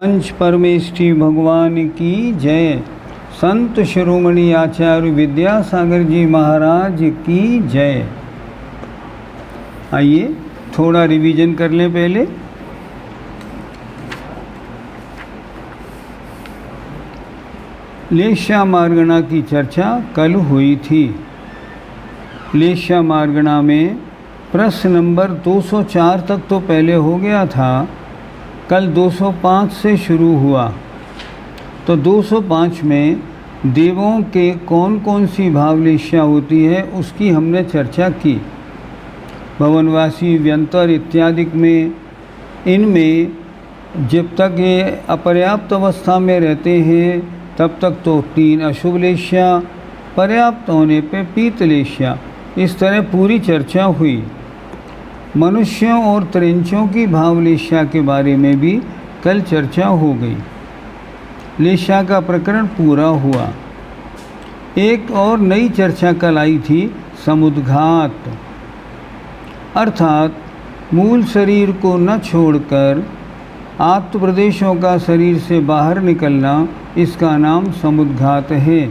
पंच परमेष्ठी भगवान की जय। संत शिरोमणि आचार्य विद्यासागर जी महाराज की जय। आइए थोड़ा रिवीजन कर लें। पहले लेश्या मार्गणा की चर्चा कल हुई थी। लेश्या मार्गणा में प्रश्न नंबर 204 तक तो पहले हो गया था, कल 205 से शुरू हुआ। तो 205 में देवों के कौन कौन सी भावलेश्या होती है उसकी हमने चर्चा की। भवनवासी, व्यंतर इत्यादि में, इनमें जब तक ये अपर्याप्त अवस्था में रहते हैं तब तक तो 3 अशुभ लेश्या, पर्याप्त होने पे पीतलेश्या, इस तरह पूरी चर्चा हुई। मनुष्यों और त्रिंचों की भावलेश्या के बारे में भी कल चर्चा हो गई। लेश्या का प्रकरण पूरा हुआ। एक और नई चर्चा कल आई थी, समुद्घात, अर्थात मूल शरीर को न छोड़कर आत्म प्रदेशों का शरीर से बाहर निकलना, इसका नाम समुद्घात है।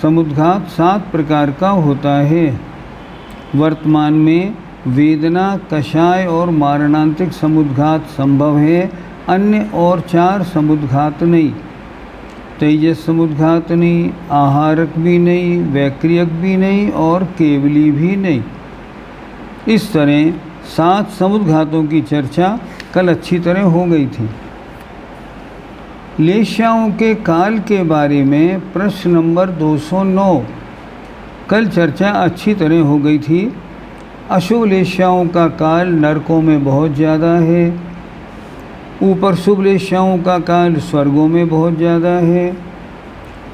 समुद्घात 7 प्रकार का होता है। वर्तमान में वेदना, कषाय और मारणांतिक समुद्घात संभव है, अन्य और 4 समुद्घात नहीं। तेजस समुद्घात नहीं, आहारक भी नहीं, वैक्रियक भी नहीं और केवली भी नहीं। इस तरह 7 समुद्घातों की चर्चा कल अच्छी तरह हो गई थी। लेश्याओं के काल के बारे में प्रश्न नंबर 209 कल चर्चा अच्छी तरह हो गई थी। अशुभ लेश्याओं का काल नरकों में बहुत ज़्यादा है, ऊपर शुभ लेश्याओं का काल स्वर्गों में बहुत ज़्यादा है।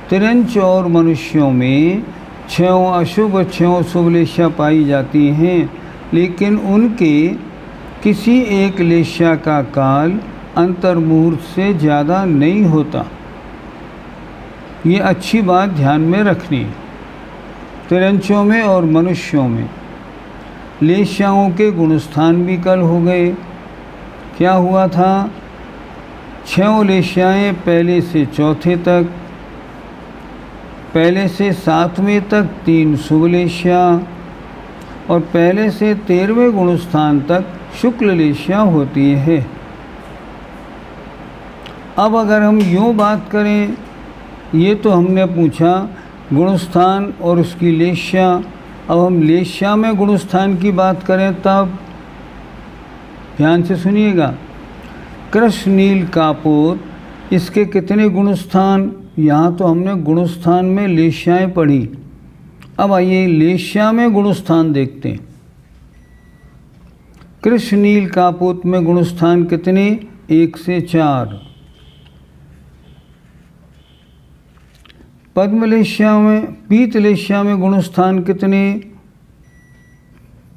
तिरंच और मनुष्यों में 6 अशुभ 6 शुभ लेश्या पाई जाती हैं, लेकिन उनके किसी एक लेश्या का काल अंतर्मुहूर्त से ज़्यादा नहीं होता। ये अच्छी बात ध्यान में रखनी। तिरंचों में और मनुष्यों में लेश्याओं के गुणस्थान भी कल हो गए। क्या हुआ था? 6 लेश्याएँ पहले से चौथे तक, पहले से 7वें तक 3 शुभ लेश्या और पहले से 13वें गुणस्थान तक शुक्ल लेश्या होती है। अब अगर हम यूँ बात करें, ये तो हमने पूछा गुणस्थान और उसकी लेश्या। अब हम लेश्या में गुणस्थान की बात करें तब ध्यान से सुनिएगा। कृष्ण नील कापोत, इसके कितने गुणस्थान? यहाँ तो हमने गुणस्थान में लेश्याएँ पढ़ी। अब आइए लेश्या में गुणस्थान देखते हैं। कृष्ण नील कापोत में गुणस्थान कितने? 1 से 4। पद्मलेश्या में, पीतलेश्या में गुणस्थान कितने?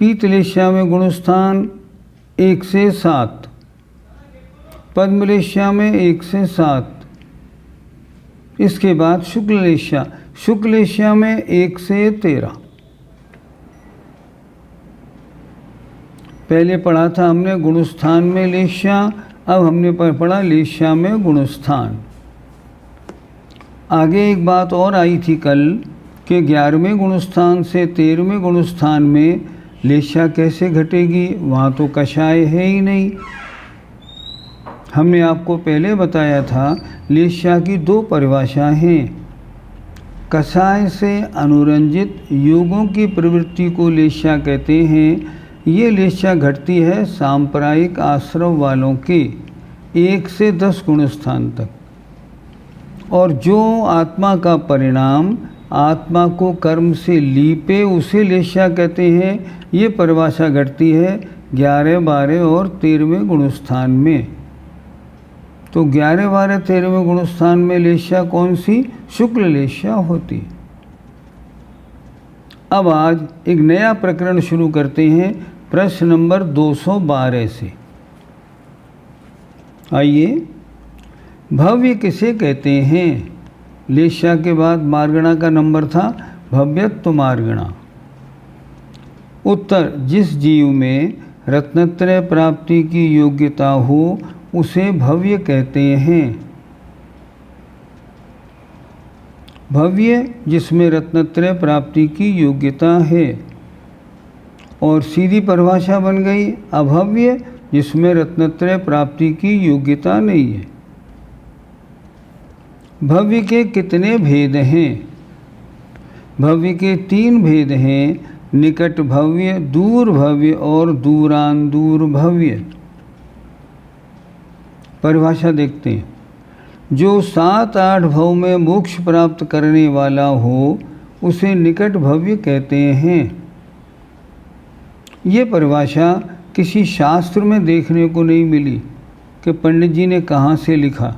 पीतलेश्या में गुणस्थान 1 से 7, पद्मलेश्या में 1 से 7। इसके बाद शुक्ललेश्या, शुक्ललेश्या में 1 से 13। पहले पढ़ा था हमने गुणस्थान में लेश्या, अब हमने पढ़ा लेश्या में गुणस्थान। आगे एक बात और आई थी कल कि 11वें गुणस्थान से 13वें गुणस्थान में लेश्या कैसे घटेगी? वहाँ तो कषाय है ही नहीं। हमने आपको पहले बताया था लेश्या की 2 परिभाषाएं हैं। कषाय से अनुरंजित योगों की प्रवृत्ति को लेश्या कहते हैं। ये लेश्या घटती है सांप्रदायिक आश्रम वालों के 1 से 10 गुणस्थान तक, और जो आत्मा का परिणाम आत्मा को कर्म से लीपे उसे लेश्या कहते हैं। ये परिभाषा घटती है 11, 12 और 13वें गुणस्थान में। तो 11, 12, 13वें गुणस्थान में लेश्या कौन सी? शुक्ल लेश्या होती। अब आज एक नया प्रकरण शुरू करते हैं प्रश्न नंबर 212 से। आइए, भव्य किसे कहते हैं? लेश्या के बाद मार्गणा का नंबर था भव्यत्व मार्गणा। उत्तर, जिस जीव में रत्नत्रय प्राप्ति की योग्यता हो उसे भव्य कहते हैं। भव्य जिसमें रत्नत्रय प्राप्ति की योग्यता है, और सीधी परिभाषा बन गई अभव्य जिसमें रत्नत्रय प्राप्ति की योग्यता नहीं है। भव्य के कितने भेद हैं? भव्य के 3 भेद हैं, निकट भव्य, दूर भव्य और दूरांदूर भव्य। परिभाषा देखते हैं। जो 7-8 भव में मोक्ष प्राप्त करने वाला हो उसे निकट भव्य कहते हैं। ये परिभाषा किसी शास्त्र में देखने को नहीं मिली कि पंडित जी ने कहाँ से लिखा।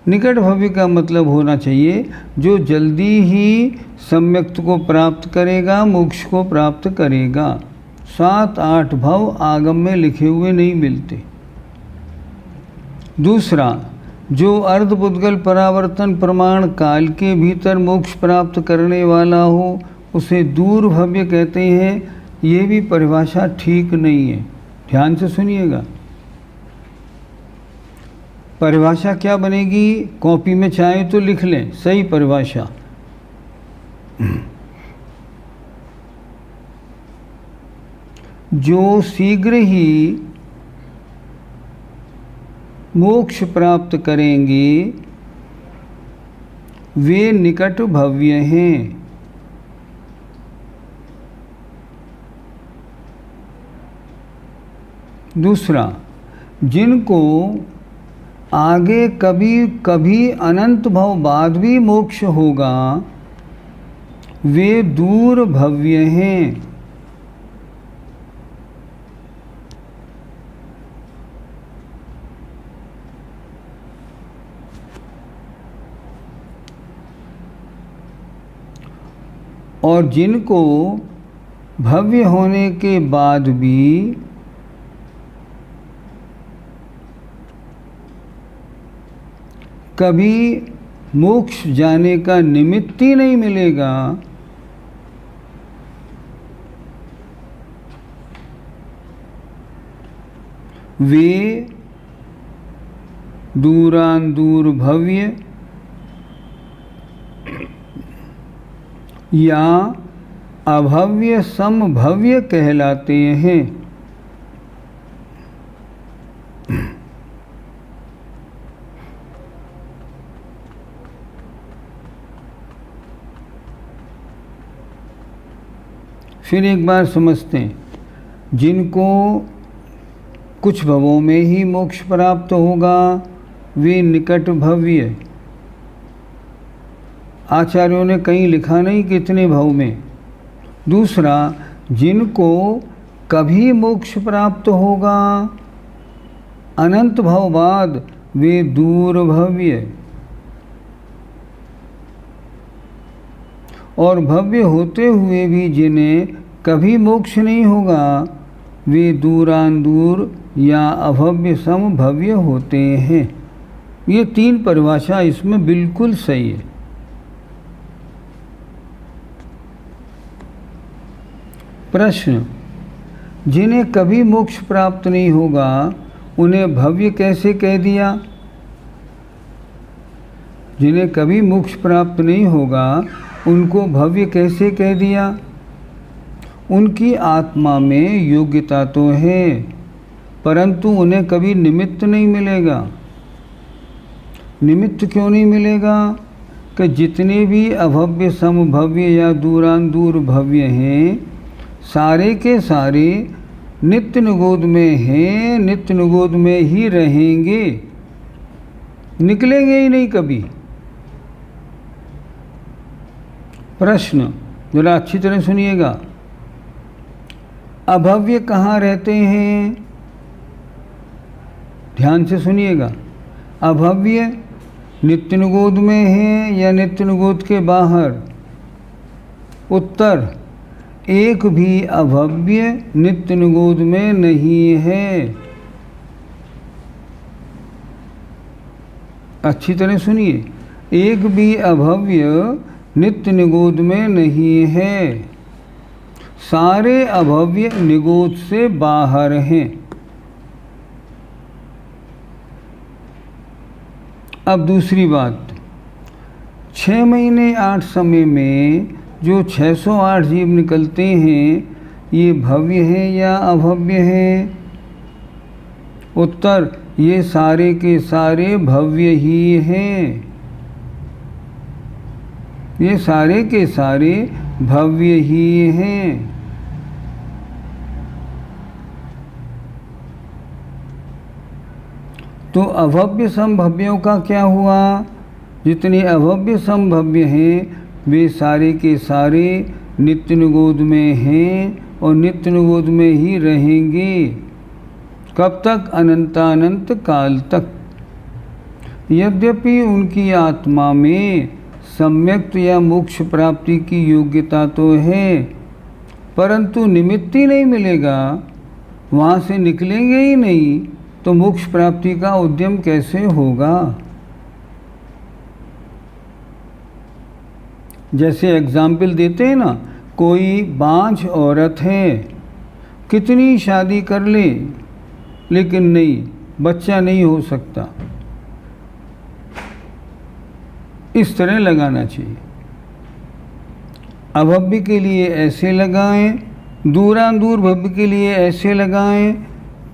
निकट भव्य का मतलब होना चाहिए जो जल्दी ही सम्यक्त को प्राप्त करेगा, मोक्ष को प्राप्त करेगा। 7-8 भव आगम में लिखे हुए नहीं मिलते। दूसरा, जो अर्धपुद्गल परावर्तन प्रमाण काल के भीतर मोक्ष प्राप्त करने वाला हो उसे दूर भव्य कहते हैं। ये भी परिभाषा ठीक नहीं है, ध्यान से सुनिएगा। परिभाषा क्या बनेगी? कॉपी में चाहे तो लिख लें सही परिभाषा। जो शीघ्र ही मोक्ष प्राप्त करेंगे वे निकट भव्य हैं। दूसरा, जिनको आगे कभी कभी अनंत भव बाद भी मोक्ष होगा वे दूर भव्य हैं। और जिनको भव्य होने के बाद भी कभी मोक्ष जाने का निमित्त ही नहीं मिलेगा वे दूरांदूर भव्य या अभव्य समभव्य कहलाते हैं। फिर एक बार समझते हैं। जिनको कुछ भवों में ही मोक्ष प्राप्त होगा वे निकट भव्य। आचार्यों ने कहीं लिखा नहीं कितने भव में। दूसरा, जिनको कभी मोक्ष प्राप्त होगा अनंत भव बाद वे दूर भव्य। और भव्य होते हुए भी जिन्हें कभी मोक्ष नहीं होगा वे दूरांदूर या अभव्य समभव्य होते हैं। ये 3 परिभाषा इसमें बिल्कुल सही है। प्रश्न, जिन्हें कभी मोक्ष प्राप्त नहीं होगा उन्हें भव्य कैसे कह दिया? जिन्हें कभी मोक्ष प्राप्त नहीं होगा उनको भव्य कैसे कह दिया? उनकी आत्मा में योग्यता तो है परंतु उन्हें कभी निमित्त नहीं मिलेगा। निमित्त क्यों नहीं मिलेगा? कि जितने भी अभव्य समभव्य या दूरांदूर भव्य हैं सारे के सारे नित्य निगोद में हैं, नित्य निगोद में ही रहेंगे, निकलेंगे ही नहीं कभी। प्रश्न जरा अच्छी तरह सुनिएगा। अभव्य कहाँ रहते हैं? ध्यान से सुनिएगा। अभव्य नित्य निगोद में है या नित्य निगोद के बाहर? उत्तर, एक भी अभव्य नित्य निगोद में नहीं है। अच्छी तरह सुनिए, एक भी अभव्य नित्य निगोद में नहीं है। सारे अभव्य निगोद से बाहर हैं। अब दूसरी बात, 6 महीने 8 समय में जो 608 जीव निकलते हैं, ये भव्य है या अभव्य है? उत्तर, ये सारे के सारे भव्य ही हैं। ये सारे के सारे भव्य ही हैं। तो अभव्य संभव्यों का क्या हुआ? जितने अभव्य संभव्य हैं वे सारे के सारे नित्य निगोद में हैं और नित्य निगोद में ही रहेंगे। कब तक? अनंतानंत काल तक। यद्यपि उनकी आत्मा में सम्यक्त या मोक्ष प्राप्ति की योग्यता तो है, परंतु निमित्त ही नहीं मिलेगा, वहाँ से निकलेंगे ही नहीं, तो मोक्ष प्राप्ति का उद्यम कैसे होगा? जैसे एग्जाम्पल देते हैं ना, कोई बांझ औरत है, कितनी शादी कर ले लेकिन नहीं, बच्चा नहीं हो सकता। इस तरह लगाना चाहिए। अभव्य के लिए ऐसे लगाएं, दूरांदूर भव्य के लिए ऐसे लगाएं।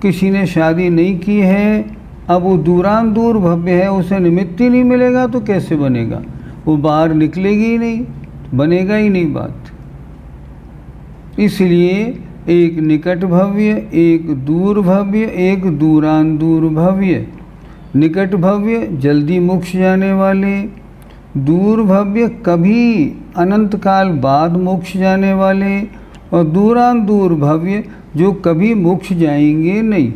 किसी ने शादी नहीं की है, अब वो दूरांदूर भव्य है, उसे निमित्त ही नहीं मिलेगा तो कैसे बनेगा? वो बाहर निकलेगी ही नहीं, बनेगा ही नहीं बात। इसलिए एक निकट भव्य, एक दूर भव्य, एक दूरांदूर भव्य। निकट भव्य जल्दी मोक्ष जाने वाले, दूर भव्य कभी अनंत काल बाद मोक्ष जाने वाले, और दूरांदूर भव्य जो कभी मोक्ष जाएंगे नहीं,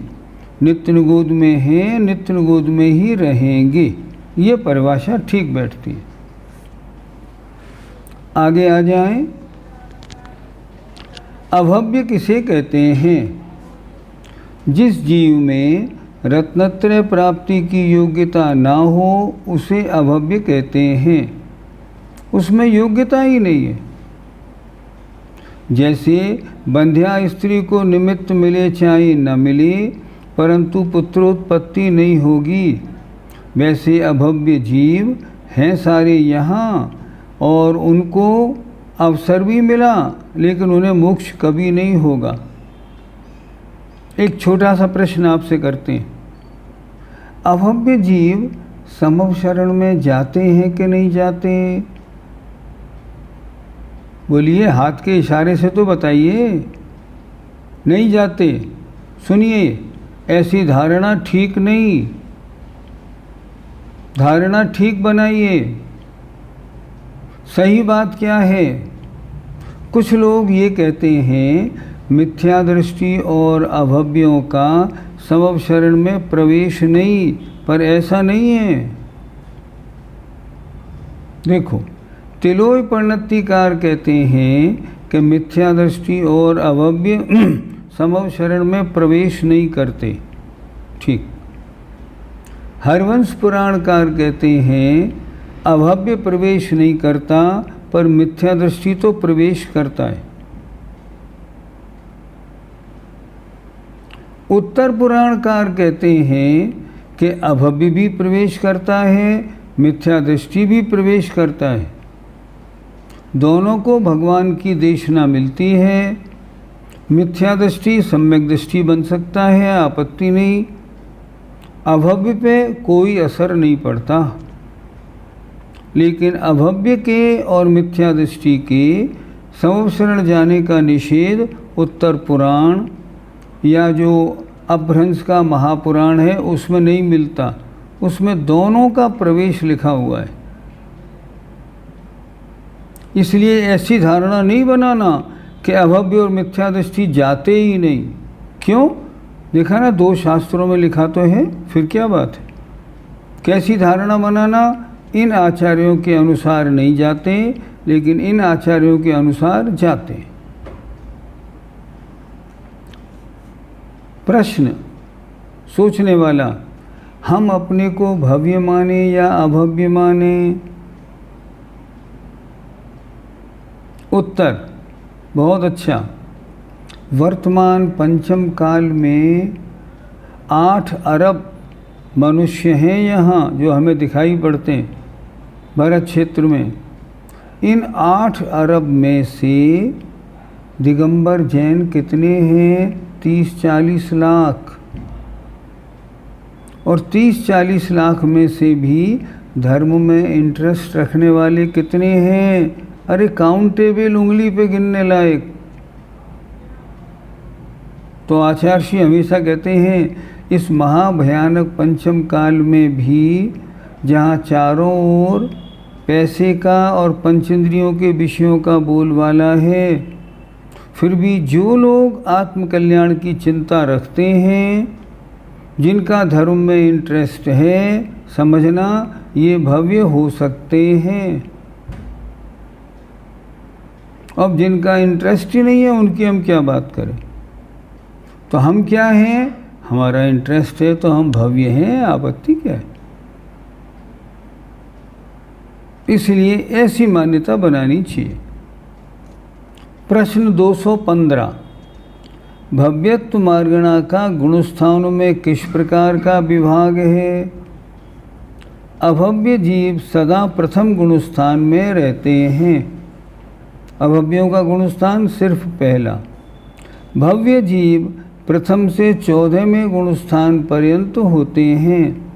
नित्य निगोद में हैं, नित्य निगोद में ही रहेंगे। ये परिभाषा ठीक बैठती है। आगे आ जाएं। अभव्य किसे कहते हैं? जिस जीव में रत्नत्रय प्राप्ति की योग्यता ना हो उसे अभव्य कहते हैं। उसमें योग्यता ही नहीं है। जैसे बंध्या स्त्री को निमित्त मिले चाहे न मिले, परंतु पुत्रोत्पत्ति नहीं होगी, वैसे अभव्य जीव हैं सारे यहाँ और उनको अवसर भी मिला लेकिन उन्हें मोक्ष कभी नहीं होगा। एक छोटा सा प्रश्न आपसे करते हैं, अभव्य जीव समव शरण में जाते हैं कि नहीं जाते? बोलिए, हाथ के इशारे से तो बताइए। नहीं जाते। सुनिए, ऐसी धारणा ठीक नहीं, धारणा ठीक बनाइए। सही बात क्या है? कुछ लोग ये कहते हैं मिथ्या दृष्टि और अभव्यों का समव शरण में प्रवेश नहीं, पर ऐसा नहीं है। देखो, तिलोय परिणतिकार कहते हैं कि मिथ्या दृष्टि और अभव्य समव शरण में प्रवेश नहीं करते। ठीक। हरवंश पुराणकार कहते हैं अभव्य प्रवेश नहीं करता, पर मिथ्या दृष्टि तो प्रवेश करता है। उत्तर पुराणकार कहते हैं कि अभव्य भी प्रवेश करता है, मिथ्या दृष्टि भी प्रवेश करता है। दोनों को भगवान की देशना मिलती है। मिथ्या दृष्टि सम्यक दृष्टि बन सकता है, आपत्ति नहीं। अभव्य पे कोई असर नहीं पड़ता, लेकिन अभव्य के और मिथ्या दृष्टि के समव शरण जाने का निषेध उत्तर पुराण या जो अपभ्रंश का महापुराण है उसमें नहीं मिलता। उसमें दोनों का प्रवेश लिखा हुआ है। इसलिए ऐसी धारणा नहीं बनाना कि अभव्य और मिथ्या दृष्टि जाते ही नहीं। क्यों? देखा ना, 2 शास्त्रों में लिखा तो है, फिर क्या बात है? कैसी धारणा बनाना? इन आचार्यों के अनुसार नहीं जाते, लेकिन इन आचार्यों के अनुसार जाते। प्रश्न सोचने वाला, हम अपने को भव्य माने या अभव्य माने? उत्तर, बहुत अच्छा। वर्तमान पंचम काल में 8 अरब मनुष्य हैं यहाँ जो हमें दिखाई पड़ते हैं भारत क्षेत्र में, इन 8 अरब में से दिगंबर जैन कितने हैं? 30-40 लाख। और 30-40 लाख में से भी धर्म में इंटरेस्ट रखने वाले कितने हैं? अरे काउंटेबल, उंगली पे गिनने लायक। तो आचार्य श्री हमेशा कहते हैं इस महाभयानक पंचम काल में भी, जहाँ चारों ओर पैसे का और पंचेंद्रियों के विषयों का बोलबाला है, फिर भी जो लोग आत्मकल्याण की चिंता रखते हैं, जिनका धर्म में इंटरेस्ट है, समझना ये भव्य हो सकते हैं। अब जिनका इंटरेस्ट ही नहीं है उनकी हम क्या बात करें? तो हम क्या हैं? हमारा इंटरेस्ट है तो हम भव्य हैं, आपत्ति क्या है? इसलिए ऐसी मान्यता बनानी चाहिए। प्रश्न 215, भव्यत्व मार्गणा का गुणस्थानों में किस प्रकार का विभाग है? अभव्य जीव सदा प्रथम गुणस्थान में रहते हैं। अभव्यों का गुणस्थान सिर्फ पहला। भव्य जीव प्रथम से 14वें गुणस्थान पर्यंत होते हैं।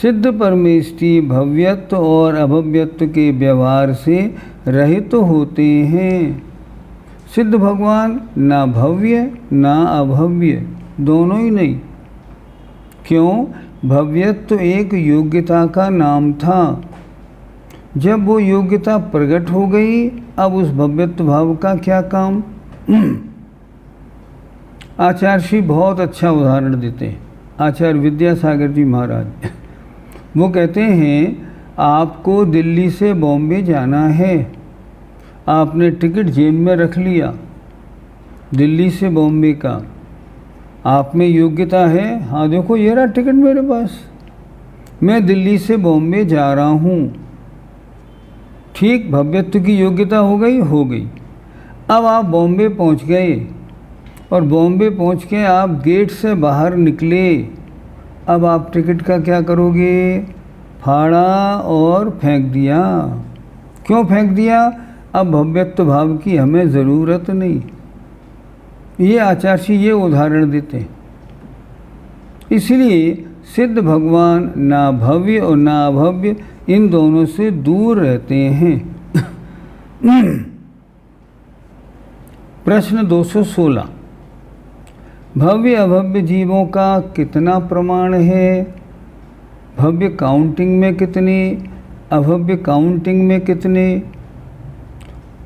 सिद्ध परमेष्टि भव्यत्व और अभव्यत्व के व्यवहार से रहित होते हैं। सिद्ध भगवान ना भव्य ना अभव्य, दोनों ही नहीं। क्यों? भव्यत्व एक योग्यता का नाम था। जब वो योग्यता प्रकट हो गई, अब उस भव्यत्व भाव का क्या काम? आचार्य श्री बहुत अच्छा उदाहरण देते हैं, आचार्य विद्यासागर जी महाराज। वो कहते हैं आपको दिल्ली से बॉम्बे जाना है, आपने टिकट जेब में रख लिया दिल्ली से बॉम्बे का, आप में योग्यता है, हाँ देखो ये रहा टिकट मेरे पास, मैं दिल्ली से बॉम्बे जा रहा हूँ। ठीक, भव्यत्व की योग्यता हो गई, हो गई। अब आप बॉम्बे पहुँच गए और बॉम्बे पहुँच के आप गेट से बाहर निकले। अब आप टिकट का क्या करोगे? फाड़ा और फेंक दिया। क्यों फेंक दिया? अब भव्यत्व भाव की हमें ज़रूरत नहीं। ये आचार्य ये उदाहरण देते हैं। इसलिए सिद्ध भगवान ना भव्य और ना अभव्य, इन दोनों से दूर रहते हैं। प्रश्न 216, भव्य अभव्य जीवों का कितना प्रमाण है? भव्य काउंटिंग में कितने, अभव्य काउंटिंग में कितने?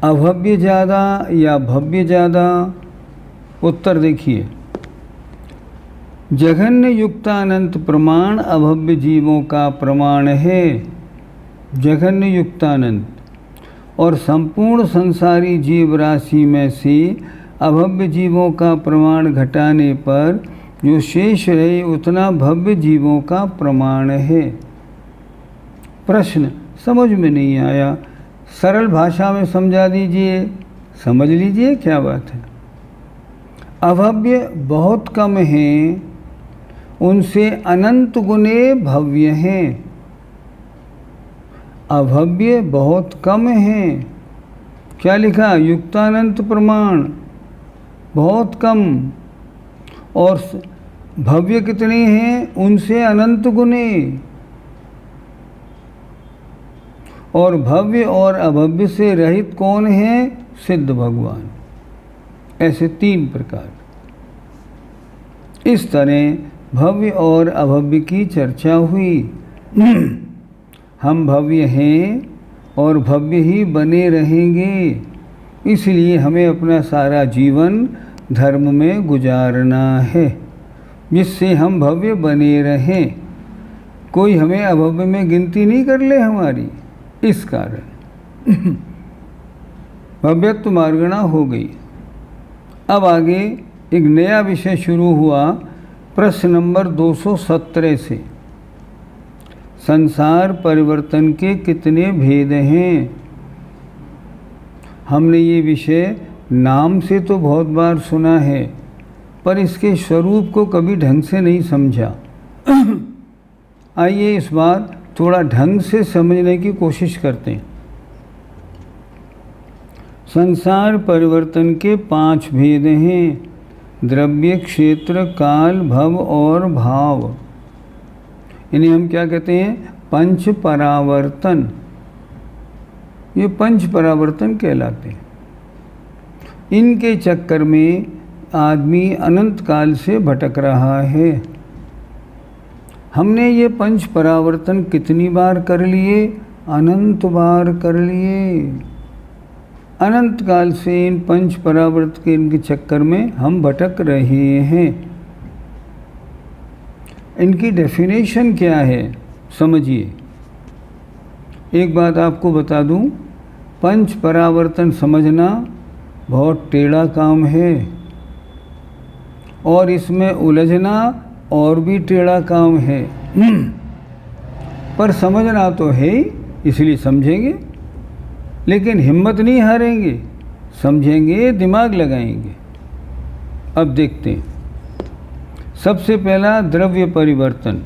अभव्य ज़्यादा या भव्य ज़्यादा? उत्तर देखिए, जघन्य युक्तानंत प्रमाण अभव्य जीवों का प्रमाण है। जघन्य युक्तानंत, और संपूर्ण संसारी जीव राशि में से अभव्य जीवों का प्रमाण घटाने पर जो शेष रहे उतना भव्य जीवों का प्रमाण है। प्रश्न समझ में नहीं आया, सरल भाषा में समझा दीजिए, समझ लीजिए क्या बात है। अभव्य बहुत कम हैं, उनसे अनंत गुणे भव्य हैं। अभव्य बहुत कम हैं, क्या लिखा? युक्तानंत प्रमाण बहुत कम, और भव्य कितने हैं? उनसे अनंत गुणे। और भव्य और अभव्य से रहित कौन है? सिद्ध भगवान। ऐसे 3 प्रकार। इस तरह भव्य और अभव्य की चर्चा हुई। हम भव्य हैं और भव्य ही बने रहेंगे, इसलिए हमें अपना सारा जीवन धर्म में गुजारना है, जिससे हम भव्य बने रहें। कोई हमें अभव्य में गिनती नहीं कर ले हमारी, इस कारण भव्यत्व मार्गणा हो गई। अब आगे एक नया विषय शुरू हुआ प्रश्न नंबर 217 से। संसार परिवर्तन के कितने भेद हैं? हमने ये विषय नाम से तो बहुत बार सुना है, पर इसके स्वरूप को कभी ढंग से नहीं समझा। आइए इस बार थोड़ा ढंग से समझने की कोशिश करते हैं। संसार परिवर्तन के 5 भेद हैं: द्रव्य, क्षेत्र, काल, भव और भाव। इन्हें हम क्या कहते हैं? पंच परावर्तन। ये पंच परावर्तन कहलाते हैं। इनके चक्कर में आदमी अनंत काल से भटक रहा है। हमने ये पंच परावर्तन कितनी बार कर लिए? अनंत बार कर लिए। अनंत काल से इन पंच परावर्तन के इनके चक्कर में हम भटक रहे हैं। इनकी डेफिनेशन क्या है समझिए। एक बात आपको बता दूं, पंच परावर्तन समझना बहुत टेढ़ा काम है और इसमें उलझना और भी टेढ़ा काम है। पर समझना तो है, इसलिए समझेंगे, लेकिन हिम्मत नहीं हारेंगे, समझेंगे, दिमाग लगाएंगे। अब देखते हैं। सबसे पहला द्रव्य परिवर्तन।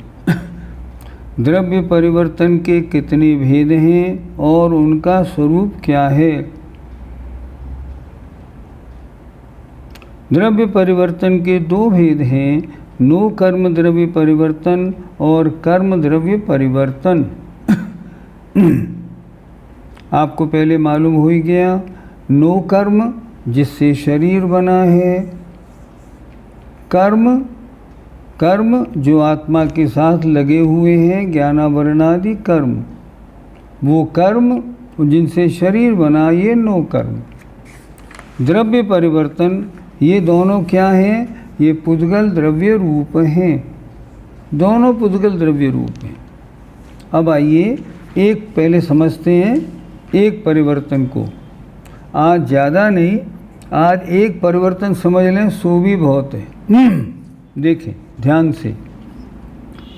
द्रव्य परिवर्तन के कितने भेद हैं और उनका स्वरूप क्या है? द्रव्य परिवर्तन के 2 भेद हैं: नो कर्म द्रव्य परिवर्तन और कर्म द्रव्य परिवर्तन। आपको पहले मालूम हो ही गया, नो कर्म जिससे शरीर बना है, कर्म कर्म जो आत्मा के साथ लगे हुए हैं, ज्ञानावरणादि कर्म, वो कर्म जिनसे शरीर बना, ये नो कर्म। द्रव्य परिवर्तन ये दोनों क्या हैं? ये पुद्गल द्रव्य रूप हैं। दोनों पुद्गल द्रव्य रूप हैं। अब आइए एक पहले समझते हैं एक परिवर्तन को। आज ज़्यादा नहीं, आज एक परिवर्तन समझ लें सो भी बहुत है। देखें ध्यान से।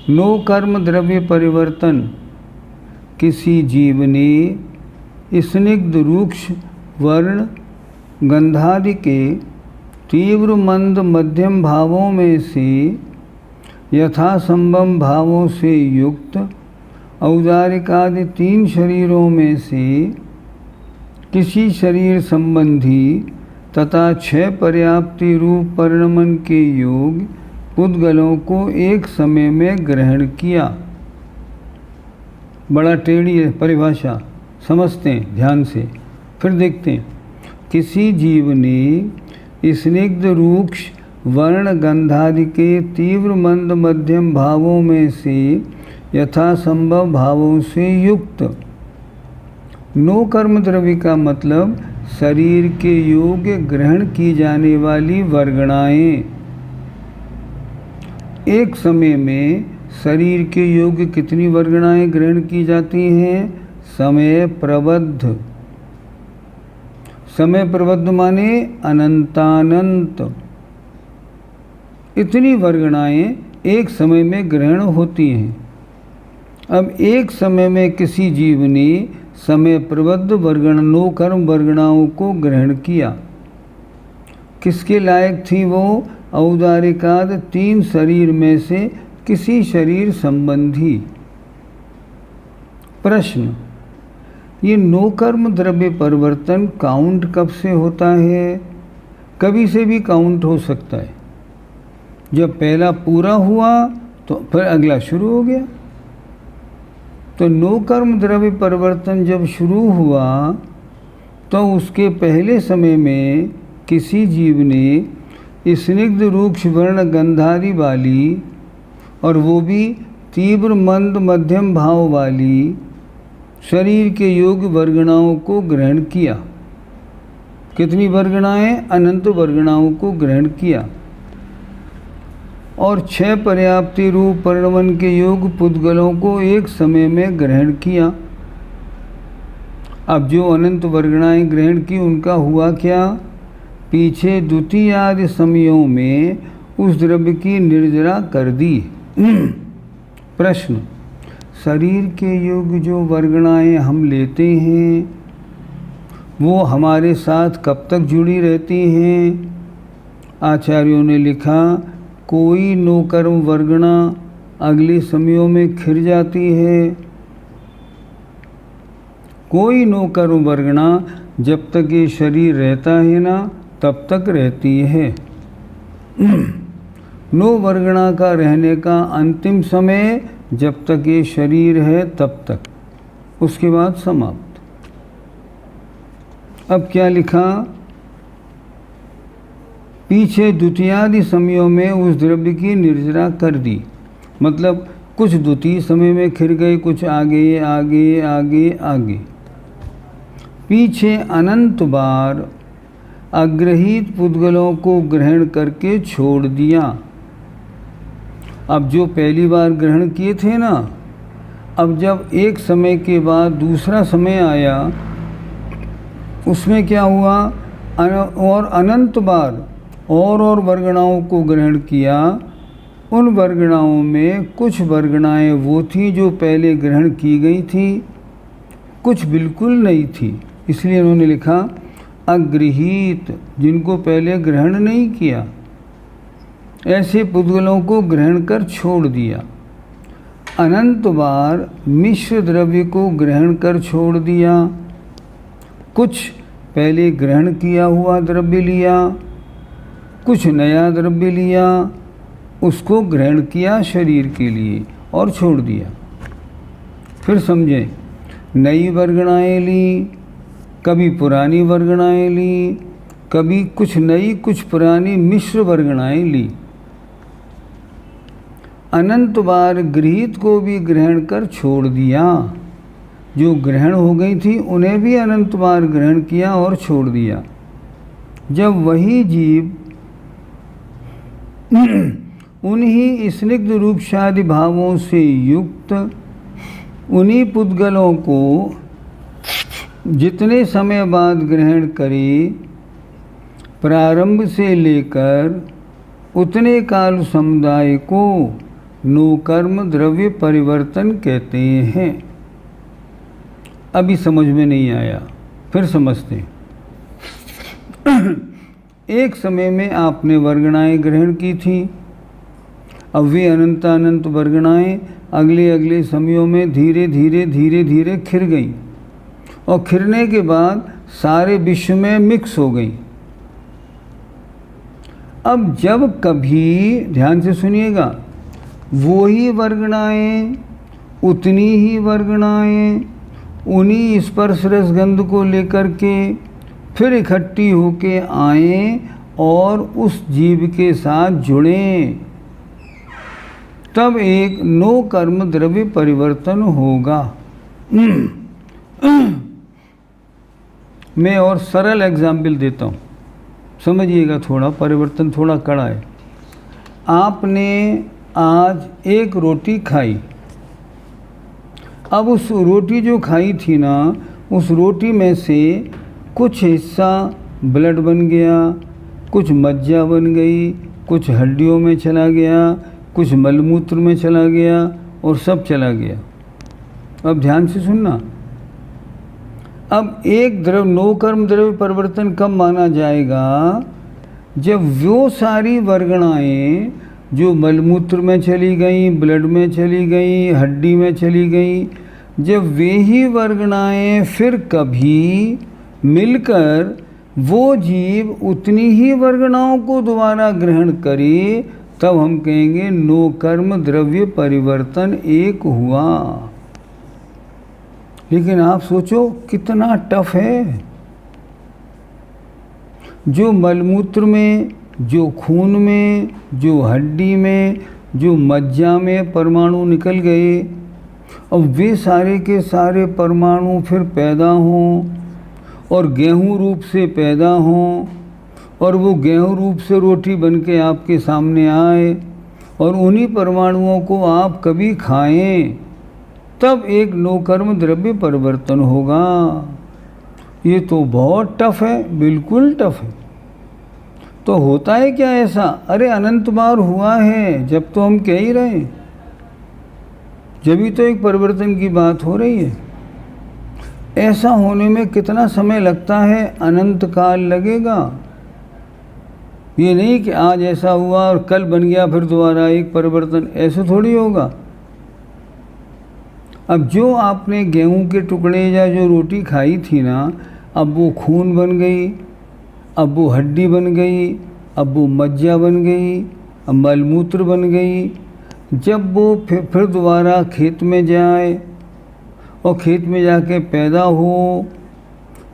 नो कर्म द्रव्य परिवर्तन। किसी जीव ने स्निग्ध रूक्ष वर्ण गंधादि के तीव्र मंद मध्यम भावों में से यथासंभव भावों से युक्त औदारिकादि 3 शरीरों में से किसी शरीर संबंधी तथा 6 पर्याप्ति रूप परिणमन के योग पुद्गलों को एक समय में ग्रहण किया। बड़ा टेढ़ी है परिभाषा, समझते हैं ध्यान से, फिर देखते हैं। किसी जीव ने स्निग्ध रूक्ष वर्ण गंधादि के तीव्र मंद मध्यम भावों में से यथासंभव भावों से युक्त। नो कर्म द्रव्य का मतलब शरीर के योग्य ग्रहण की जाने वाली वर्गणाएं। एक समय में शरीर के योग्य कितनी वर्गणाएं ग्रहण की जाती हैं? समय प्रबद्ध। समय प्रबद्ध माने अनंतानंत। इतनी वर्गणाएं एक समय में ग्रहण होती हैं। अब एक समय में किसी जीव ने समय प्रबद्ध वर्गण नो कर्म वर्गणाओं को ग्रहण किया। किसके लायक थी वो? औदारिकाद 3 शरीर में से किसी शरीर संबंधी। प्रश्न, ये नो कर्म द्रव्य परिवर्तन काउंट कब से होता है? कभी से भी काउंट हो सकता है। जब पहला पूरा हुआ तो फिर अगला शुरू हो गया। तो नो कर्म द्रव्य परिवर्तन जब शुरू हुआ तो उसके पहले समय में किसी जीव ने स्निग्ध रूक्ष वर्ण गंधादि वाली और वो भी तीव्र मंद मध्यम भाव वाली शरीर के योग्य वर्गणाओं को ग्रहण किया। कितनी वर्गणाएं? अनंत वर्गणाओं को ग्रहण किया। और 6 पर्याप्ति रूप परिणमन के योग पुद्गलों को एक समय में ग्रहण किया। अब जो अनंत वर्गणाएं ग्रहण की उनका हुआ क्या? पीछे द्वितीय आदि समयों में उस द्रव्य की निर्जरा कर दी। प्रश्न, शरीर के योग जो वर्गणाएं हम लेते हैं वो हमारे साथ कब तक जुड़ी रहती हैं? आचार्यों ने लिखा, कोई नो कर्म वर्गणा अगले समयों में खिर जाती है। कोई नौकर्म वर्गणा जब तक ये शरीर रहता है ना तब तक रहती है। नो वर्गणा का रहने का अंतिम समय जब तक ये शरीर है तब तक, उसके बाद समाप्त। अब क्या लिखा, पीछे द्वितीयादि समयों में उस द्रव्य की निर्जरा कर दी, मतलब कुछ द्वितीय समय में खिर गए, कुछ आगे आगे आगे आगे। पीछे अनंत बार अग्रहित पुद्गलों को ग्रहण करके छोड़ दिया। अब जो पहली बार ग्रहण किए थे ना, अब जब एक समय के बाद दूसरा समय आया, उसमें क्या हुआ, और अनंत बार और वर्गणाओं को ग्रहण किया। उन वर्गणाओं में कुछ वर्गणाएं वो थी जो पहले ग्रहण की गई थी, कुछ बिल्कुल नहीं थी। इसलिए उन्होंने लिखा अग्रहीत, जिनको पहले ग्रहण नहीं किया, ऐसे पुद्गलों को ग्रहण कर छोड़ दिया। अनंत बार मिश्र द्रव्य को ग्रहण कर छोड़ दिया। कुछ पहले ग्रहण किया हुआ द्रव्य लिया, कुछ नया द्रव्य लिया, उसको ग्रहण किया शरीर के लिए और छोड़ दिया। फिर समझें, नई वर्गणाएं ली, कभी पुरानी वर्गणाएं ली, कभी कुछ नई कुछ पुरानी मिश्र वर्गणाएं ली। अनंत बार गृहीत को भी ग्रहण कर छोड़ दिया। जो ग्रहण हो गई थी उन्हें भी अनंत बार ग्रहण किया और छोड़ दिया। जब वही जीव उन्हीं स्निग्ध रूपशादि भावों से युक्त उन्हीं पुद्गलों को जितने समय बाद ग्रहण करे, प्रारंभ से लेकर उतने काल समुदाय को नोकर्म द्रव्य परिवर्तन कहते हैं। अभी समझ में नहीं आया, फिर समझते हैं। एक समय में आपने वर्गणाएं ग्रहण की थी, अब वे अनंत वर्गणाएं अगले अगले समयों में धीरे धीरे खिर गईं और खिरने के बाद सारे विश्व में मिक्स हो गई। अब जब कभी, ध्यान से सुनिएगा, वो ही वर्गणाएं, उतनी ही वर्गणाएं उन्हीं स्पर्श रस गंध को लेकर के फिर इकट्ठी होके आए और उस जीव के साथ जुड़ें, तब एक नो कर्म द्रव्य परिवर्तन होगा। मैं और सरल एग्जाम्पल देता हूँ, समझिएगा। थोड़ा परिवर्तन थोड़ा कड़ा है। आपने आज एक रोटी खाई, अब उस रोटी जो खाई थी ना, उस रोटी में से कुछ हिस्सा ब्लड बन गया, कुछ मज्जा बन गई, कुछ हड्डियों में चला गया, कुछ मलमूत्र में चला गया और सब चला गया। अब ध्यान से सुनना। अब एक नो कर्म द्रव्य परिवर्तन कब माना जाएगा, जब वो सारी वर्गणाएं जो मलमूत्र में चली गई, ब्लड में चली गई, हड्डी में चली गई, जब वे ही वर्गणाएं फिर कभी मिलकर वो जीव उतनी ही वर्गणाओं को दोबारा ग्रहण करे, तब हम कहेंगे नो कर्म द्रव्य परिवर्तन एक हुआ। लेकिन आप सोचो कितना टफ है। जो मलमूत्र में, जो खून में, जो हड्डी में, जो मज्जा में परमाणु निकल गए, अब वे सारे के सारे परमाणु फिर पैदा हों और गेहूं रूप से पैदा हों और वो गेहूं रूप से रोटी बन के आपके सामने आए और उन्हीं परमाणुओं को आप कभी खाएं, तब एक नोकर्म द्रव्य परिवर्तन होगा। ये तो बहुत टफ है, बिल्कुल टफ है। तो होता है क्या ऐसा? अरे अनंत बार हुआ है, जब तो हम कह ही रहे हैं, जब तो एक परिवर्तन की बात हो रही है। ऐसा होने में कितना समय लगता है? अनंत काल लगेगा। ये नहीं कि आज ऐसा हुआ और कल बन गया फिर दोबारा एक परिवर्तन, ऐसे थोड़ी होगा। अब जो आपने गेहूं के टुकड़े या जो रोटी खाई थी ना, अब वो खून बन गई, अब वो हड्डी बन गई, अब वो मज्जा बन गई, अब मलमूत्र बन गई। जब वो फिर दोबारा खेत में जाए और खेत में जाके पैदा हो,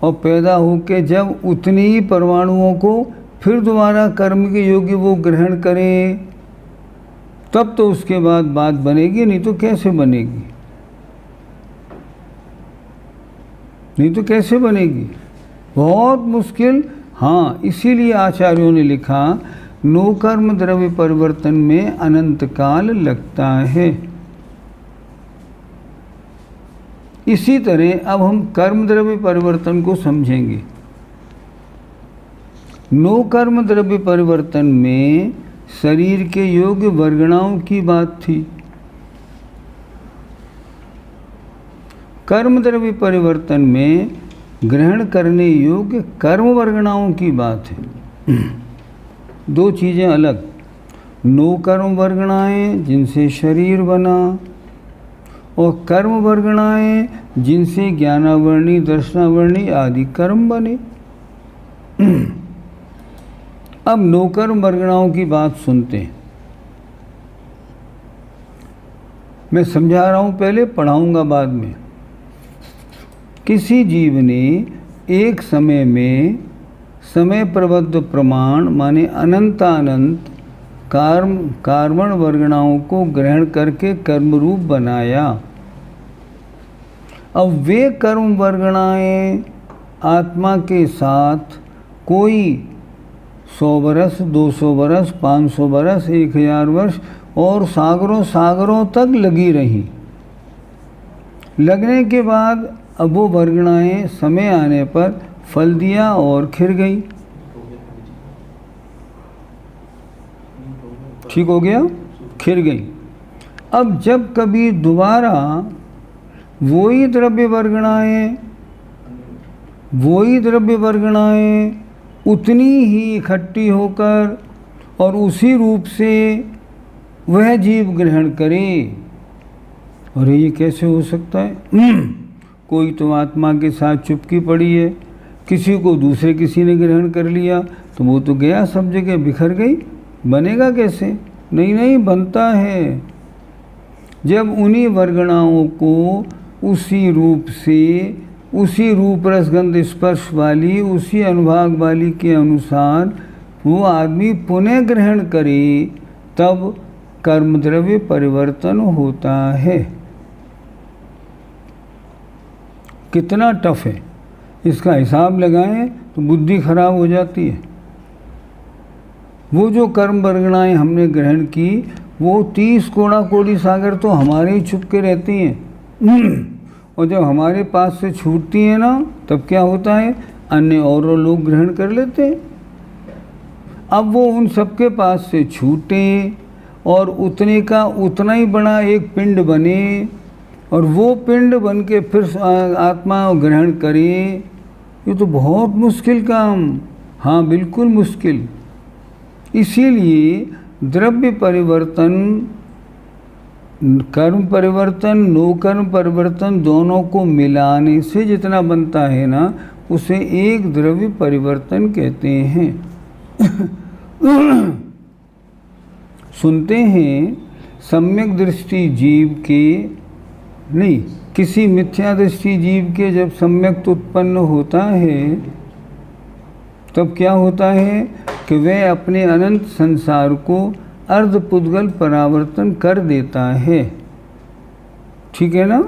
और पैदा हो के जब उतनी ही परमाणुओं को फिर दोबारा कर्म के योग्य वो ग्रहण करें, तब तो उसके बाद बात बनेगी, नहीं तो कैसे बनेगी? नहीं तो कैसे बनेगी? बहुत मुश्किल। हाँ, इसीलिए आचार्यों ने लिखा नो कर्म द्रव्य परिवर्तन में अनंत काल लगता है। इसी तरह अब हम कर्म द्रव्य परिवर्तन को समझेंगे। नो कर्म द्रव्य परिवर्तन में शरीर के योग्य वर्गणाओं की बात थी। कर्म द्रव्य परिवर्तन में ग्रहण करने योग्य कर्म वर्गणाओं की बात है। दो चीज़ें अलग। नो कर्म वर्गणाएं जिनसे शरीर बना, और कर्म वर्गणाएं जिनसे ज्ञानावर्णी दर्शनावर्णी आदि कर्म बने। अब नो कर्म वर्गणाओं की बात सुनते हैं। मैं समझा रहा हूं, पहले पढ़ाऊंगा बाद में। किसी जीव ने एक समय में समय प्रबद्ध प्रमाण माने अनंतानंत कार्बन वर्गणाओं को ग्रहण करके कर्म रूप बनाया। अब वे कर्म वर्गणाएं आत्मा के साथ कोई 100 वर्ष, 200 वर्ष, 500 वर्ष, 1000 वर्ष और सागरों सागरों तक लगी रहीं। लगने के बाद अब वो वर्गणाएं समय आने पर फल दिया और खिर गई। ठीक हो गया, खिर गई। अब जब कभी दोबारा वही द्रव्य वर्गणाएं उतनी ही इकट्ठी होकर और उसी रूप से वह जीव ग्रहण करे। अरे ये कैसे हो सकता है? कोई तो आत्मा के साथ चुपकी पड़ी है, किसी को दूसरे किसी ने ग्रहण कर लिया तो वो तो गया, सब जगह बिखर गई। बनेगा कैसे? नहीं बनता है। जब उन्हीं वर्गणाओं को उसी रूप से, उसी रूप रसगंध स्पर्श वाली, उसी अनुभाग वाली के अनुसार वो आदमी पुनः ग्रहण करे, तब कर्म द्रव्य परिवर्तन होता है। कितना टफ है, इसका हिसाब लगाएं तो बुद्धि खराब हो जाती है। वो जो कर्म वर्गणाएं हमने ग्रहण की, वो 30 कोड़ा कोड़ी सागर तो हमारे ही छुप के रहती हैं। और जब हमारे पास से छूटती हैं ना, तब क्या होता है? अन्य और लोग ग्रहण कर लेते हैं। अब वो उन सबके पास से छूटे और उतने का उतना ही बड़ा एक पिंड बने, और वो पिंड बन के फिर आत्मा ग्रहण करे। ये तो बहुत मुश्किल काम। हाँ, बिल्कुल मुश्किल। इसीलिए द्रव्य परिवर्तन, कर्म परिवर्तन, नो कर्म परिवर्तन दोनों को मिलाने से जितना बनता है ना, उसे एक द्रव्य परिवर्तन कहते हैं। सुनते हैं सम्यक दृष्टि जीव के नहीं, किसी मिथ्या दृष्टि जीव के जब सम्यक उत्पन्न होता है, तब क्या होता है कि वह अपने अनंत संसार को अर्धपुद्गल परावर्तन कर देता है। ठीक है ना?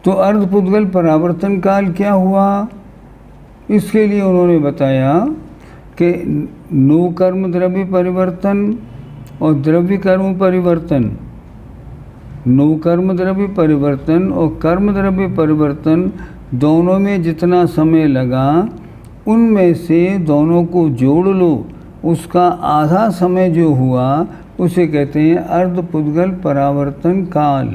तो अर्धपुद्गल परावर्तन काल क्या हुआ? इसके लिए उन्होंने बताया कि नो कर्म द्रव्य परिवर्तन और द्रव्य कर्म परिवर्तन, नो कर्म द्रव्य परिवर्तन और कर्म द्रव्य परिवर्तन दोनों में जितना समय लगा, उनमें से दोनों को जोड़ लो, उसका आधा समय जो हुआ उसे कहते हैं अर्धपुद्गल परावर्तन काल।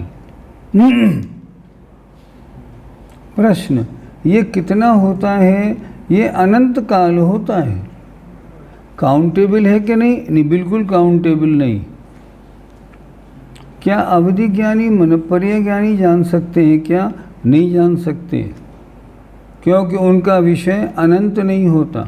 प्रश्न, ये कितना होता है? ये अनंत काल होता है। काउंटेबल है कि नहीं? नहीं, बिल्कुल काउंटेबल नहीं। क्या अवधि ज्ञानी मनपर्य ज्ञानी जान सकते हैं क्या? नहीं जान सकते, क्योंकि उनका विषय अनंत नहीं होता।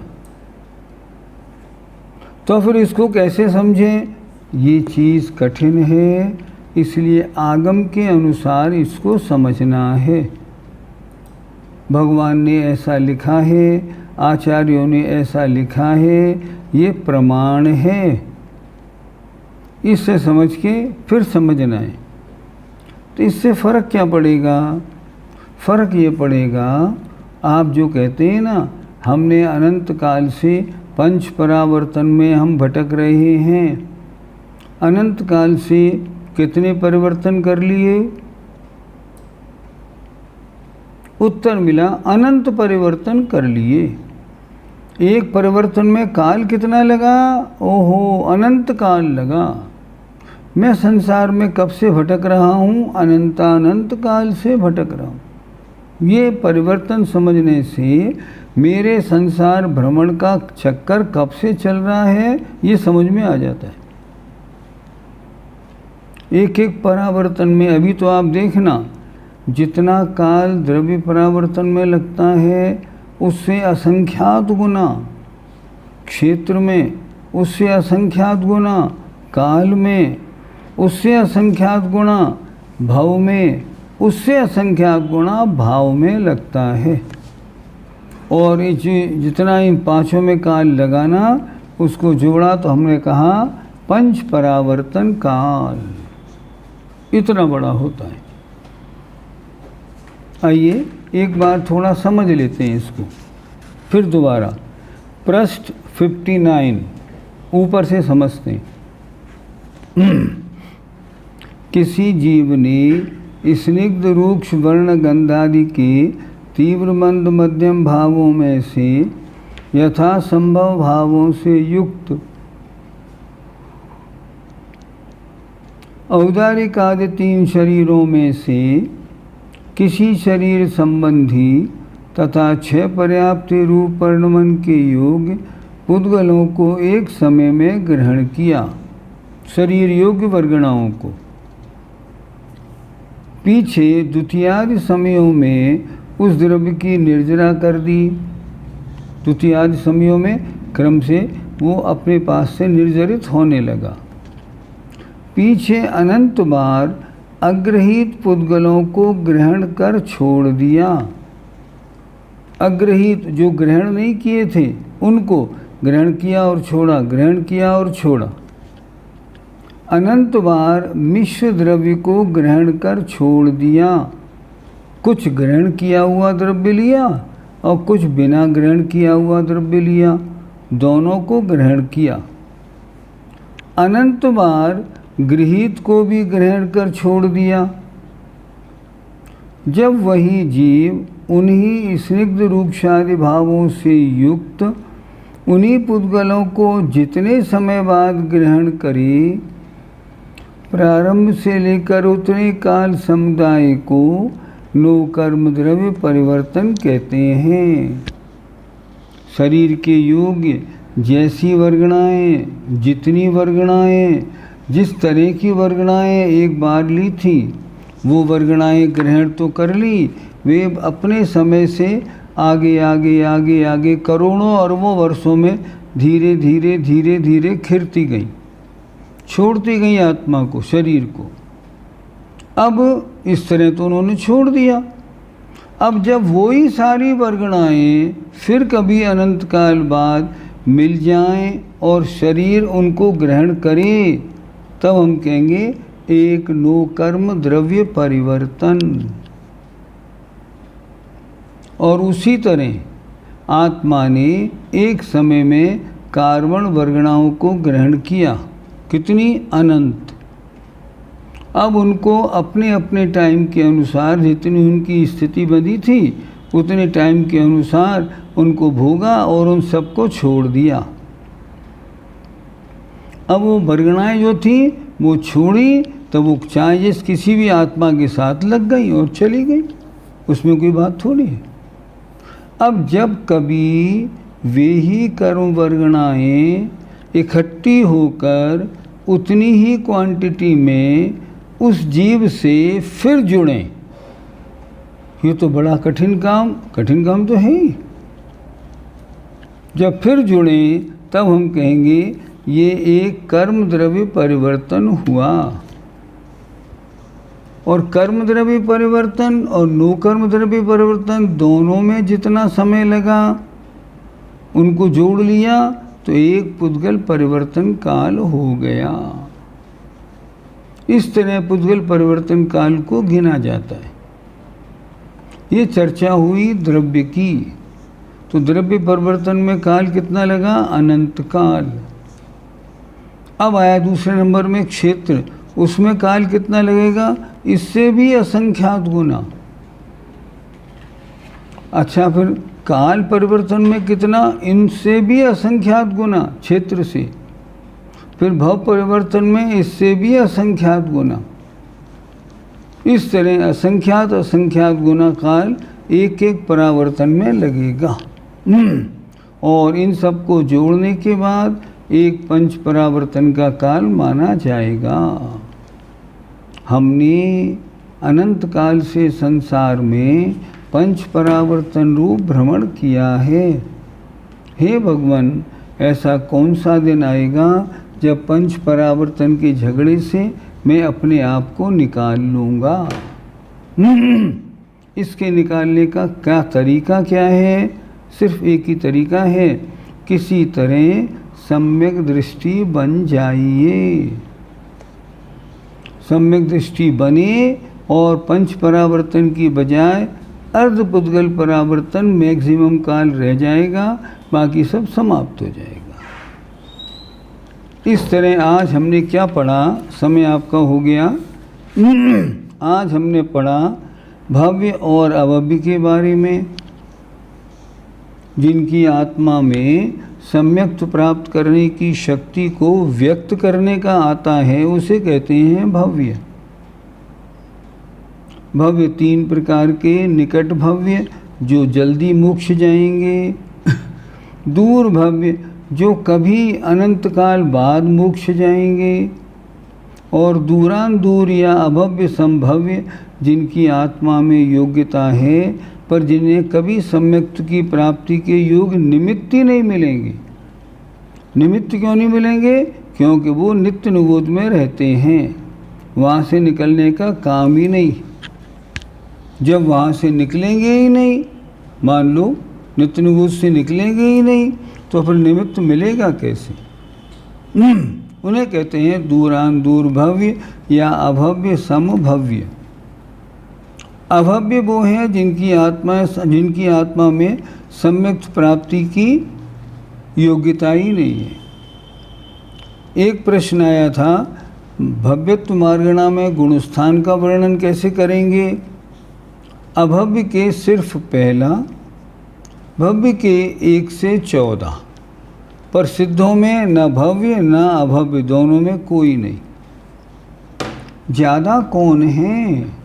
तो फिर इसको कैसे समझें? ये चीज़ कठिन है, इसलिए आगम के अनुसार इसको समझना है। भगवान ने ऐसा लिखा है, आचार्यों ने ऐसा लिखा है, ये प्रमाण है। इससे समझ के फिर समझना है। तो इससे फ़र्क क्या पड़ेगा? फ़र्क ये पड़ेगा, आप जो कहते हैं ना, हमने अनंत काल से पंच परावर्तन में हम भटक रहे हैं। अनंत काल से कितने परिवर्तन कर लिए? उत्तर मिला अनंत परिवर्तन कर लिए। एक परिवर्तन में काल कितना लगा? ओहो, अनंत काल लगा। मैं संसार में कब से भटक रहा हूँ? अनंत काल से भटक रहा हूँ। ये परिवर्तन समझने से मेरे संसार भ्रमण का चक्कर कब से चल रहा है ये समझ में आ जाता है। एक एक परावर्तन में, अभी तो आप देखना, जितना काल द्रव्य परावर्तन में लगता है उससे असंख्यात गुना क्षेत्र में, उससे असंख्यात गुना काल में, उससे असंख्यात गुना भव में, उससे असंख्यात गुना भाव में लगता है। और ये जितना इन पांचों में काल लगाना, उसको जोड़ा तो हमने कहा पंच परावर्तन काल इतना बड़ा होता है। आइए एक बार थोड़ा समझ लेते हैं इसको फिर दोबारा। पृष्ठ 59 ऊपर से समझते हैं। किसी जीव ने स्निग्ध रूक्ष वर्ण गंधादि के तीव्र मंद मध्यम भावों में से यथा संभव भावों से युक्त औदारिक आदि 3 शरीरों में से किसी शरीर संबंधी तथा 6 पर्याप्त रूप वर्णमन के योग्य पुद्गलों को एक समय में ग्रहण किया। शरीर योग्य वर्गणाओं को पीछे द्वितीयादि समयों में उस द्रव्य की निर्जरा कर दी। द्वितीयादि समयों में क्रम से वो अपने पास से निर्जरित होने लगा। पीछे अनंत बार अग्रहित पुद्गलों को ग्रहण कर छोड़ दिया। अग्रहित जो ग्रहण नहीं किए थे उनको ग्रहण किया और छोड़ा, ग्रहण किया और छोड़ा। अनंत बार मिश्र द्रव्य को ग्रहण कर छोड़ दिया। कुछ ग्रहण किया हुआ द्रव्य लिया और कुछ बिना ग्रहण किया हुआ द्रव्य लिया, दोनों को ग्रहण किया। अनंत बार गृहीत को भी ग्रहण कर छोड़ दिया। जब वही जीव उन्हीं स्निग्ध रूक्षादि भावों से युक्त उन्हीं पुद्गलों को जितने समय बाद ग्रहण करे, प्रारंभ से लेकर उतने काल समुदाय को नो कर्म द्रव्य परिवर्तन कहते हैं। शरीर के योग्य जैसी वर्गणाएँ, जितनी वर्गणाएँ, जिस तरह की वर्गणाएँ एक बार ली थी वो वर्गणाएँ ग्रहण तो कर ली, वे अपने समय से आगे आगे आगे आगे करोड़ों अरबों वर्षों में धीरे धीरे धीरे धीरे खिरती गई, छोड़ती गई आत्मा को, शरीर को। अब इस तरह तो उन्होंने छोड़ दिया। अब जब वही सारी वर्गणाएँ फिर कभी अनंत काल बाद मिल जाएं और शरीर उनको ग्रहण करे, तब हम कहेंगे एक नो कर्म द्रव्य परिवर्तन। और उसी तरह आत्मा ने एक समय में कार्बन वर्गणाओं को ग्रहण किया, कितनी अनंत। अब उनको अपने अपने टाइम के अनुसार, जितनी उनकी स्थिति बनी थी उतने टाइम के अनुसार उनको भोगा और उन सबको छोड़ दिया। अब वो वर्गणाएँ जो थी वो छोड़ी, तो वो चाहे किसी भी आत्मा के साथ लग गई और चली गई, उसमें कोई बात थोड़ी है। अब जब कभी वे ही कर्म वर्गणाएँ इकट्ठी होकर उतनी ही क्वांटिटी में उस जीव से फिर जुड़ें। ये तो बड़ा कठिन काम तो है ही। जब फिर जुड़ें तब हम कहेंगे ये एक कर्म द्रव्य परिवर्तन हुआ। और कर्म द्रव्य परिवर्तन और नो कर्म द्रव्य परिवर्तन दोनों में जितना समय लगा उनको जोड़ लिया तो एक पुद्गल परिवर्तन काल हो गया। इस तरह पुद्गल परिवर्तन काल को गिना जाता है। ये चर्चा हुई द्रव्य की। तो द्रव्य परिवर्तन में काल कितना लगा? अनंत काल। अब आया दूसरे नंबर में क्षेत्र, उसमें काल कितना लगेगा? इससे भी असंख्यात गुना। अच्छा, फिर काल परिवर्तन में कितना? इनसे भी असंख्यात गुना क्षेत्र से। फिर भव परिवर्तन में इससे भी असंख्यात गुना। इस तरह असंख्यात गुना काल एक एक परावर्तन में लगेगा। और इन सबको जोड़ने के बाद एक पंच परावर्तन का काल माना जाएगा। हमने अनंत काल से संसार में पंच परावर्तन रूप भ्रमण किया है। हे भगवान, ऐसा कौन सा दिन आएगा जब पंच परावर्तन के झगड़े से मैं अपने आप को निकाल लूँगा? इसके निकालने का क्या तरीका क्या है? सिर्फ एक ही तरीका है, किसी तरह सम्यक दृष्टि बन जाइए। सम्यक दृष्टि बने और पंच परावर्तन की बजाय अर्धपुद्गल परावर्तन मैक्सिमम काल रह जाएगा, बाकी सब समाप्त हो जाएगा। इस तरह आज हमने क्या पढ़ा? समय आपका हो गया। आज हमने पढ़ा भव्य और अभव्य के बारे में। जिनकी आत्मा में सम्यक्त प्राप्त करने की शक्ति को व्यक्त करने का आता है उसे कहते हैं भव्य। भव्य तीन प्रकार के: निकट भव्य जो जल्दी मोक्ष जाएंगे, दूर भव्य जो कभी अनंत काल बाद मोक्ष जाएंगे, और दूरान दूर या अभव्य संभव्य जिनकी आत्मा में योग्यता है पर जिन्हें कभी सम्यक्त की प्राप्ति के योग निमित्त ही नहीं मिलेंगे। निमित्त क्यों नहीं मिलेंगे? क्योंकि वो नित्य निबोध में रहते हैं, वहाँ से निकलने का काम ही नहीं। जब वहाँ से निकलेंगे ही नहीं, मान लो नित्य निबोध से निकलेंगे ही नहीं, तो फिर निमित्त मिलेगा कैसे? उन्हें कहते हैं दूरान दूर भव्य या अभव्य समभव्य। अभव्य वो हैं जिनकी आत्मा में सम्यक प्राप्ति की योग्यता ही नहीं है। एक प्रश्न आया था, भव्यत्व मार्गणा में गुणस्थान का वर्णन कैसे करेंगे? अभव्य के सिर्फ पहला, भव्य के 1 से 14, पर सिद्धों में न भव्य न अभव्य, दोनों में कोई नहीं। ज़्यादा कौन है?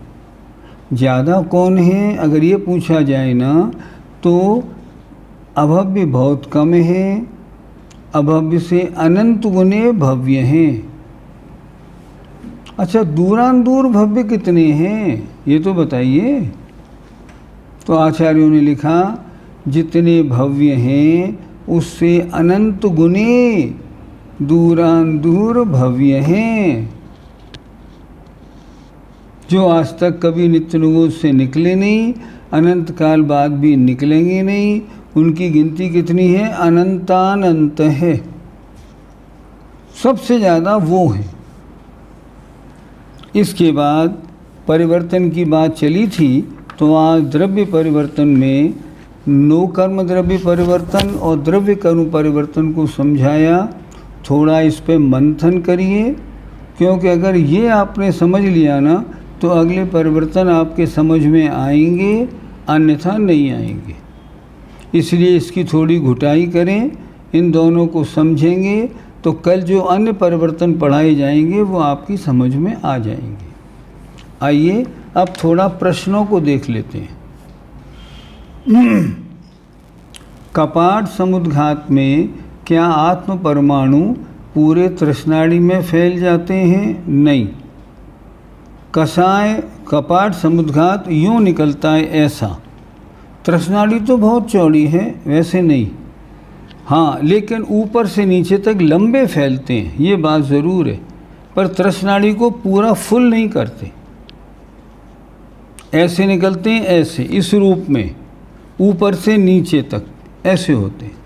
ज़्यादा कौन है अगर ये पूछा जाए ना, तो अभव्य बहुत कम है, अभव्य से अनंत गुने भव्य हैं। अच्छा, दूरान दूर भव्य कितने हैं ये तो बताइए। तो आचार्यों ने लिखा, जितने भव्य हैं उससे अनंत गुने दूरान दूर भव्य हैं। जो आज तक कभी नित्य निबोध से निकले नहीं, अनंत काल बाद भी निकलेंगे नहीं, उनकी गिनती कितनी है? अनंतानंत है। सबसे ज़्यादा वो है। इसके बाद परिवर्तन की बात चली थी, तो आज द्रव्य परिवर्तन में नो कर्म द्रव्य परिवर्तन और द्रव्य कर्म परिवर्तन को समझाया। थोड़ा इस पे मंथन करिए, क्योंकि अगर ये आपने समझ लिया ना तो अगले परिवर्तन आपके समझ में आएंगे, अन्यथा नहीं आएंगे। इसलिए इसकी थोड़ी घुटाई करें, इन दोनों को समझेंगे तो कल जो अन्य परिवर्तन पढ़ाए जाएंगे वो आपकी समझ में आ जाएंगे। आइए अब थोड़ा प्रश्नों को देख लेते हैं। कपाट समुद्घात में क्या आत्म परमाणु पूरे तृष्णाड़ी में फैल जाते हैं? नहीं। कषाय कपाट समुद्घात यूँ निकलता है ऐसा। तृष्णाड़ी तो बहुत चौड़ी है, वैसे नहीं। हाँ, लेकिन ऊपर से नीचे तक लंबे फैलते हैं, ये बात ज़रूर है, पर तृष्णाड़ी को पूरा फुल नहीं करते। ऐसे निकलते हैं, ऐसे इस रूप में ऊपर से नीचे तक ऐसे होते हैं।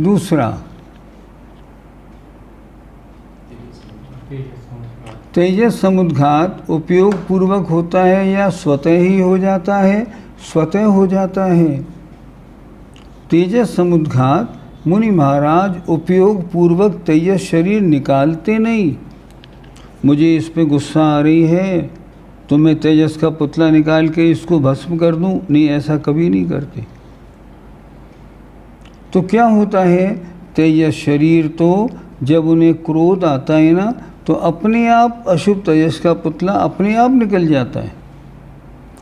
दूसरा, तेजस समुद्घात उपयोग पूर्वक होता है या स्वतः ही हो जाता है? स्वतः हो जाता है। तेजस समुद्घात मुनि महाराज उपयोग पूर्वक तेजस शरीर निकालते नहीं। मुझे इस पे गुस्सा आ रही है तो मैं तेजस का पुतला निकाल के इसको भस्म कर दूं, नहीं, ऐसा कभी नहीं करते। तो क्या होता है, तेजस शरीर तो जब उन्हें क्रोध आता है ना, तो अपने आप अशुभ तेजस का पुतला अपने आप निकल जाता है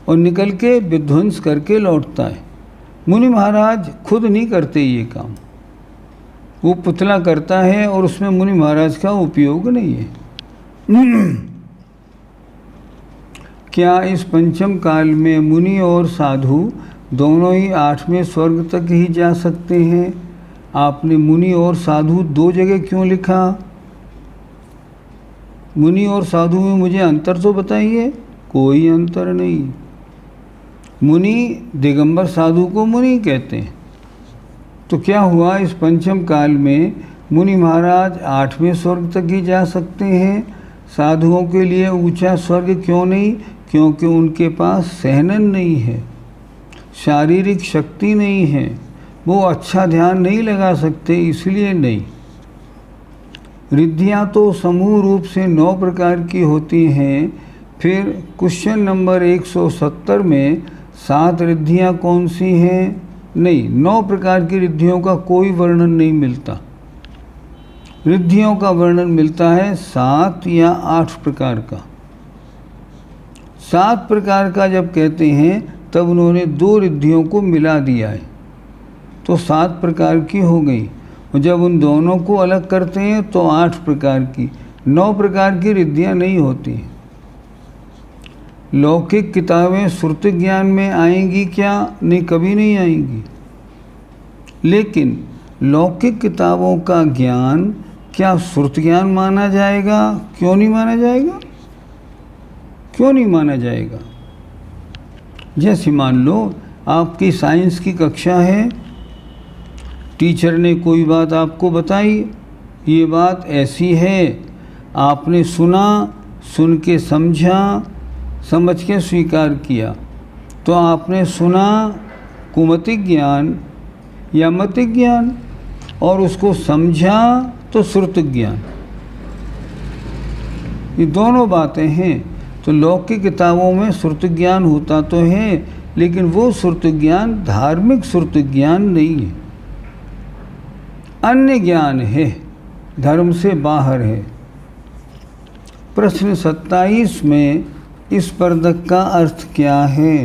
और निकल के विध्वंस करके लौटता है। मुनि महाराज खुद नहीं करते ये काम, वो पुतला करता है और उसमें मुनि महाराज का उपयोग नहीं है। क्या इस पंचम काल में मुनि और साधु दोनों ही 8वें स्वर्ग तक ही जा सकते हैं? आपने मुनि और साधु 2 जगह क्यों लिखा? मुनि और साधु में मुझे अंतर तो बताइए। कोई अंतर नहीं। मुनि दिगंबर साधु को मुनि कहते हैं। तो क्या हुआ, इस पंचम काल में मुनि महाराज 8वें स्वर्ग तक ही जा सकते हैं, साधुओं के लिए ऊंचा स्वर्ग क्यों नहीं? क्योंकि उनके पास सहनन नहीं है, शारीरिक शक्ति नहीं है, वो अच्छा ध्यान नहीं लगा सकते, इसलिए नहीं। रिद्धियाँ तो समूह रूप से 9 प्रकार की होती हैं। फिर क्वेश्चन नंबर 170 में 7 रिद्धियाँ कौन सी हैं? नहीं, 9 प्रकार की रिद्धियों का कोई वर्णन नहीं मिलता। रिद्धियों का वर्णन मिलता है 7 या 8 प्रकार का। 7 प्रकार का जब कहते हैं तब उन्होंने 2 रिद्धियों को मिला दिया है, तो 7 प्रकार की हो गई। और जब उन दोनों को अलग करते हैं तो 8 प्रकार की, 9 प्रकार की रिद्धियाँ नहीं होती हैं। लौकिक किताबें श्रुति ज्ञान में आएंगी क्या? नहीं, कभी नहीं आएंगी। लेकिन लौकिक किताबों का ज्ञान क्या श्रुति ज्ञान माना जाएगा? क्यों नहीं माना जाएगा? क्यों नहीं माना जाएगा? जैसे मान लो आपकी साइंस की कक्षा है, टीचर ने कोई बात आपको बताई, ये बात ऐसी है, आपने सुना, सुन के समझा, समझ के स्वीकार किया, तो आपने सुना कुमतिक ज्ञान या मतिक ज्ञान, और उसको समझा तो श्रुतिक ज्ञान। ये दोनों बातें हैं। तो लौकिक किताबों में श्रुतिक ज्ञान होता तो है, लेकिन वो श्रुतिक ज्ञान धार्मिक श्रुतिक ज्ञान नहीं है, अन्य ज्ञान है, धर्म से बाहर है। प्रश्न 27 में इस स्पर्धक का अर्थ क्या है?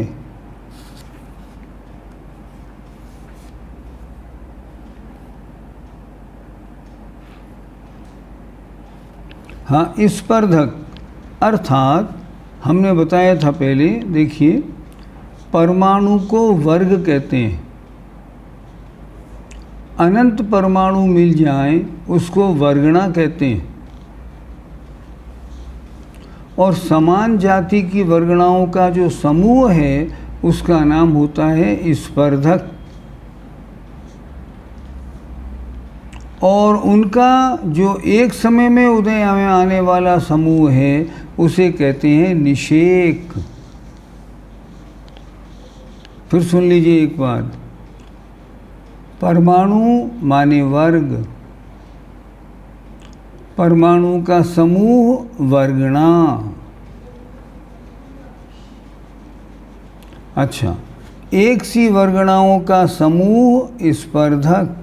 हाँ, स्पर्धक अर्थात हमने बताया था पहले, देखिए, परमाणु को वर्ग कहते हैं। अनंत परमाणु मिल जाएं उसको वर्गणा कहते हैं, और समान जाति की वर्गणाओं का जो समूह है उसका नाम होता है स्पर्धक। और उनका जो एक समय में उदय में आने वाला समूह है उसे कहते हैं निषेक। फिर सुन लीजिए एक बार, परमाणु माने वर्ग, परमाणु का समूह वर्गणा। अच्छा, एक सी वर्गणाओं का समूह स्पर्धक,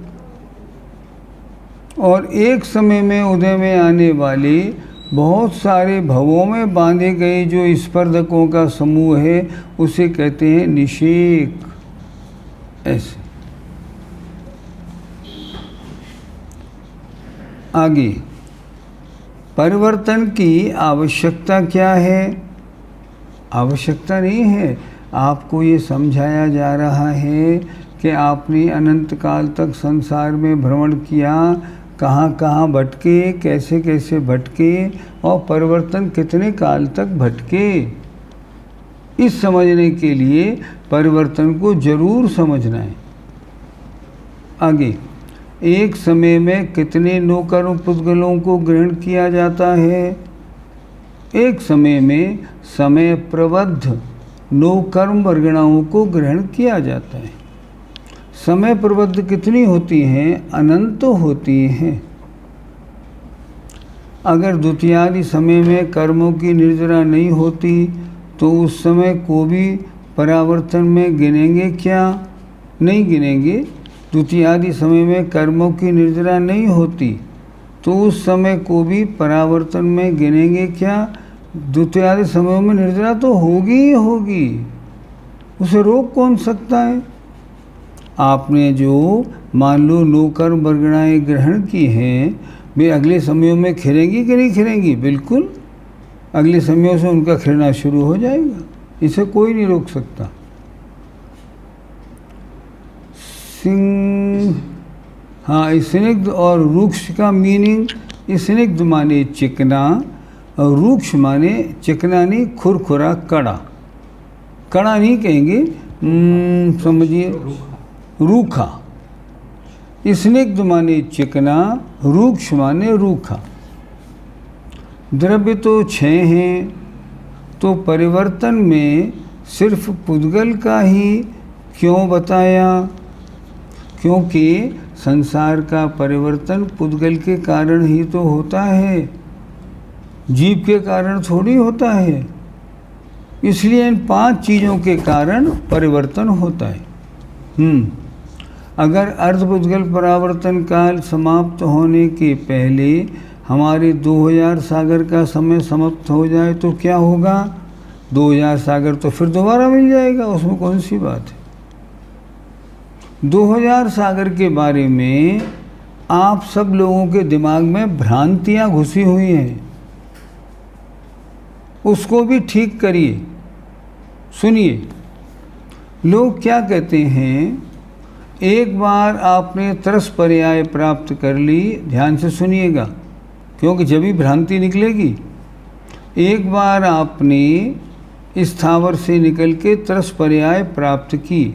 और एक समय में उदय में आने वाले बहुत सारे भवों में बांधे गए जो स्पर्धकों का समूह है उसे कहते हैं निषेक। ऐसे आगे, परिवर्तन की आवश्यकता क्या है? आवश्यकता नहीं है, आपको ये समझाया जा रहा है कि आपने अनंत काल तक संसार में भ्रमण किया, कहाँ कहाँ भटके, कैसे कैसे भटके और परिवर्तन कितने काल तक भटके। इस समझने के लिए परिवर्तन को जरूर समझना है। आगे, एक समय में कितने नौकर पुद्गलों को ग्रहण किया जाता है? एक समय में समय प्रबद्ध नौकर्म वर्गणाओं को ग्रहण किया जाता है। समय प्रबद्ध कितनी होती हैं? अनंत होती हैं। अगर द्वितीयादि समय में कर्मों की निर्जरा नहीं होती तो उस समय को भी परावर्तन में गिनेंगे क्या? नहीं गिनेंगे। द्वितीयादि समय में कर्मों की निर्जरा नहीं होती तो उस समय को भी परावर्तन में गिनेंगे क्या? द्वितीयादि समयों में निर्जरा तो होगी ही होगी, उसे रोक कौन सकता है? आपने जो मान लो नौकर वर्गणाएँ ग्रहण की हैं, वे अगले समयों में खिलेंगी कि नहीं खिलेंगी? बिल्कुल, अगले समयों से उनका खिलना शुरू हो जाएगा, इसे कोई नहीं रोक सकता। हाँ, स्निग्ध और रूक्ष का मीनिंग, स्निग्ध माने चिकना और रूक्ष माने चिकना नहीं, खुरखुरा, कड़ा। कड़ा नहीं कहेंगे, समझिए, रूखा। स्निग्ध माने चिकना, रूक्ष माने रूखा। द्रव्य तो 6 हैं, तो परिवर्तन में सिर्फ पुद्गल का ही क्यों बताया? क्योंकि संसार का परिवर्तन पुद्गल के कारण ही तो होता है, जीव के कारण थोड़ी होता है। इसलिए इन 5 चीज़ों के कारण परिवर्तन होता है। अगर अर्धपुद्गल परावर्तन काल समाप्त होने के पहले हमारे 2000 सागर का समय समाप्त हो जाए तो क्या होगा? 2000 सागर तो फिर दोबारा मिल जाएगा, उसमें कौन सी बात है। 2000 सागर के बारे में आप सब लोगों के दिमाग में भ्रांतियां घुसी हुई हैं, उसको भी ठीक करिए। सुनिए, लोग क्या कहते हैं, एक बार आपने तरस पर्याय प्राप्त कर ली, ध्यान से सुनिएगा क्योंकि जब भी भ्रांति निकलेगी। एक बार आपने स्थावर से निकल के तरस पर्याय प्राप्त की,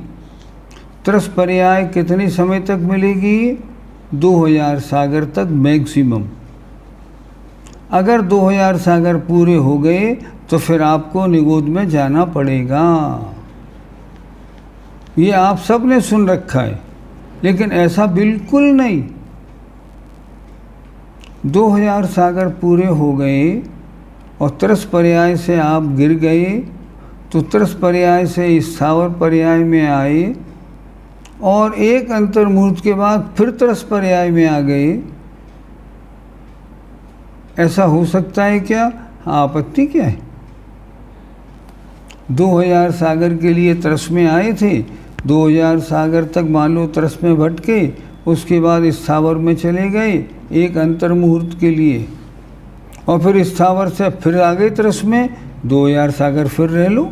तरस पर्याय कितने समय तक मिलेगी? 2000 सागर तक मैक्सिमम। अगर 2000 सागर पूरे हो गए तो फिर आपको निगोद में जाना पड़ेगा। ये आप सब ने सुन रखा है, लेकिन ऐसा बिल्कुल नहीं। 2000 सागर पूरे हो गए और तरस पर्याय से आप गिर गए तो तरस पर्याय से स्थावर पर्याय में आए और एक अंतर्मुहूर्त के बाद फिर तरस पर्याय में आ गए। ऐसा हो सकता है क्या? आपत्ति क्या है? 2000 सागर के लिए तरस में आए थे, 2000 सागर तक मान लो तरस में भटके, उसके बाद स्थावर में चले गए एक अंतर्मुहूर्त के लिए, और फिर स्थावर से फिर आ गए तरस में, 2000 सागर फिर रह लो।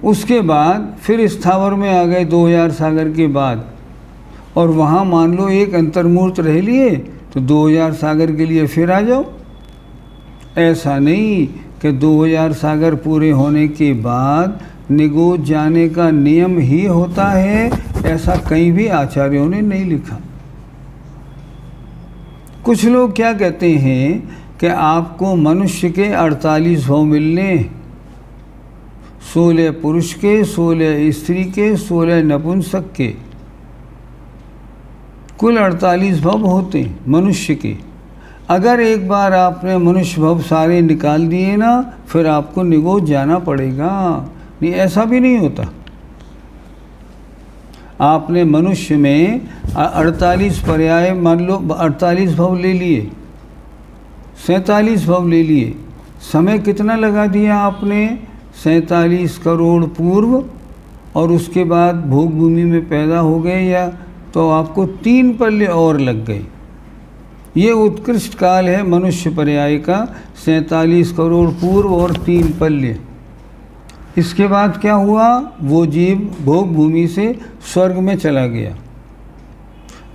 उसके बाद फिर स्थावर में आ गए 2000 सागर के बाद, और वहाँ मान लो एक अंतर्मुहूर्त रह लिए तो 2000 सागर के लिए फिर आ जाओ। ऐसा नहीं कि 2000 सागर पूरे होने के बाद निगोद जाने का नियम ही होता है, ऐसा कहीं भी आचार्यों ने नहीं लिखा। कुछ लोग क्या कहते हैं कि आपको मनुष्य के 48 भाव मिलने, 16 पुरुष के, 16 स्त्री के, 16 नपुंसक के, कुल 48 भव होते हैं मनुष्य के। अगर एक बार आपने मनुष्य भव सारे निकाल दिए ना, फिर आपको निगोद जाना पड़ेगा। नहीं, ऐसा भी नहीं होता। आपने मनुष्य में 48 पर्याय मान लो 48 भव ले लिए, 47 भव ले लिए, समय कितना लगा दिया आपने? 47 करोड़ पूर्व, और उसके बाद भोग भूमि में पैदा हो गए या तो आपको 3 पल्ले और लग गए। ये उत्कृष्ट काल है मनुष्य पर्याय का, 47 करोड़ पूर्व और 3 पल्य। इसके बाद क्या हुआ, वो जीव भोग भूमि से स्वर्ग में चला गया।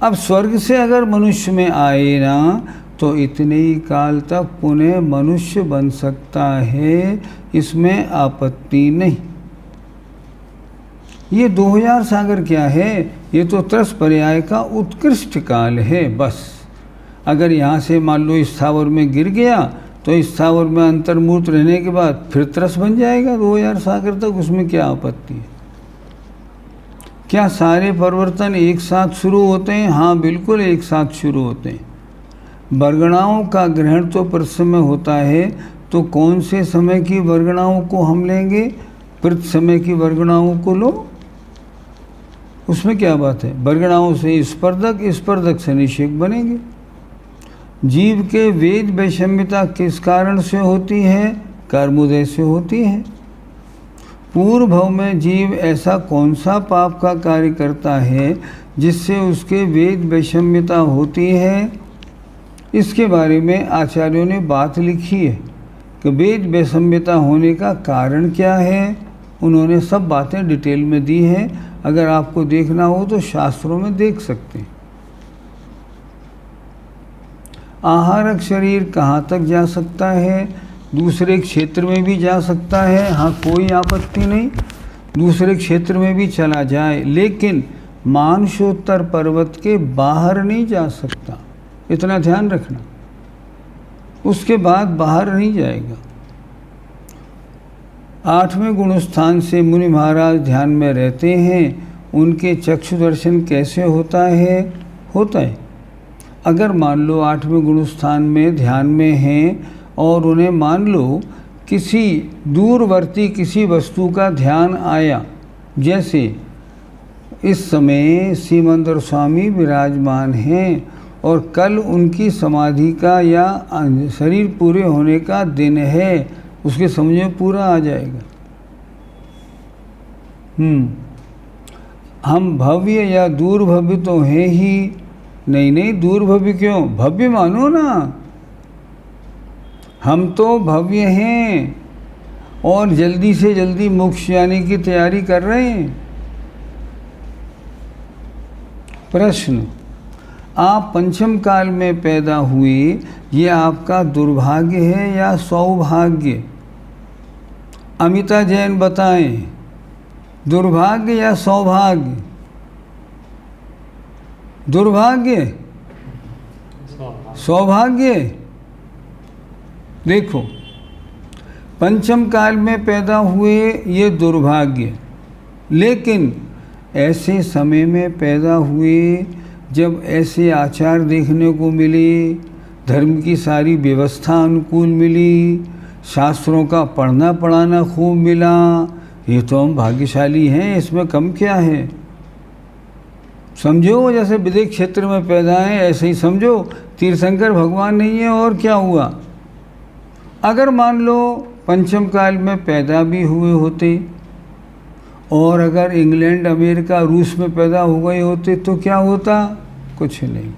अब स्वर्ग से अगर मनुष्य में आए ना तो इतने ही काल तक पुनः मनुष्य बन सकता है, इसमें आपत्ति नहीं। ये 2000 सागर क्या है, ये तो त्रस पर्याय का उत्कृष्ट काल है बस। अगर यहाँ से मान लो स्थावर में गिर गया तो स्थावर में अंतर्मूर्त रहने के बाद फिर त्रस बन जाएगा 2000 सागर तक, उसमें क्या आपत्ति है। क्या सारे परिवर्तन एक साथ शुरू होते हैं? हाँ बिल्कुल एक साथ शुरू होते हैं। वर्गणाओं का ग्रहण तो प्रसमय होता है, तो कौन से समय की वर्गणाओं को हम लेंगे, प्रति समय की वर्गणाओं को लो, उसमें क्या बात है। वर्गणाओं से स्पर्धक, स्पर्धक से निषेक बनेंगे। जीव के वेद वैषम्यता किस कारण से होती है, कर्मोदय से होती है। पूर्व भव में जीव ऐसा कौन सा पाप का कार्य करता है जिससे उसके वेद वैषम्यता होती है, इसके बारे में आचार्यों ने बात लिखी है कि वेद वैषम्यता होने का कारण क्या है। उन्होंने सब बातें डिटेल में दी हैं, अगर आपको देखना हो तो शास्त्रों में देख सकते हैं। आहारक शरीर कहाँ तक जा सकता है, दूसरे क्षेत्र में भी जा सकता है, हाँ कोई आपत्ति नहीं, दूसरे क्षेत्र में भी चला जाए, लेकिन मानसोत्तर पर्वत के बाहर नहीं जा सकता, इतना ध्यान रखना। उसके बाद बाहर नहीं जाएगा। 8वें गुणस्थान से मुनि महाराज ध्यान में रहते हैं, उनके चक्षु दर्शन कैसे होता है, होता है। अगर मान लो 8वें गुणस्थान में ध्यान में हैं और उन्हें मान लो किसी दूरवर्ती किसी वस्तु का ध्यान आया, जैसे इस समय सीमंदर स्वामी विराजमान हैं और कल उनकी समाधि का या शरीर पूरे होने का दिन है, उसके समझ में पूरा आ जाएगा। हम भव्य या दूर भव्य तो हैं ही नहीं, नहीं दूर भव्य क्यों, भव्य मानो ना, हम तो भव्य हैं और जल्दी से जल्दी मोक्ष जाने की तैयारी कर रहे हैं। प्रश्न, आप पंचम काल में पैदा हुए, ये आपका दुर्भाग्य है या सौभाग्य? अमिता जैन बताएं, दुर्भाग्य या सौभाग्य? दुर्भाग्य, सौभाग्य। देखो, पंचम काल में पैदा हुए ये दुर्भाग्य, लेकिन ऐसे समय में पैदा हुए जब ऐसे आचार देखने को मिले, धर्म की सारी व्यवस्था अनुकूल मिली, शास्त्रों का पढ़ना पढ़ाना खूब मिला, ये तो हम भाग्यशाली हैं, इसमें कम क्या है। समझो जैसे विदेश क्षेत्र में पैदा हैं, ऐसे ही समझो तीर्थंकर भगवान नहीं है और क्या हुआ। अगर मान लो पंचम काल में पैदा भी हुए होते और अगर इंग्लैंड, अमेरिका, रूस में पैदा हो गए होते तो क्या होता, कुछ नहीं,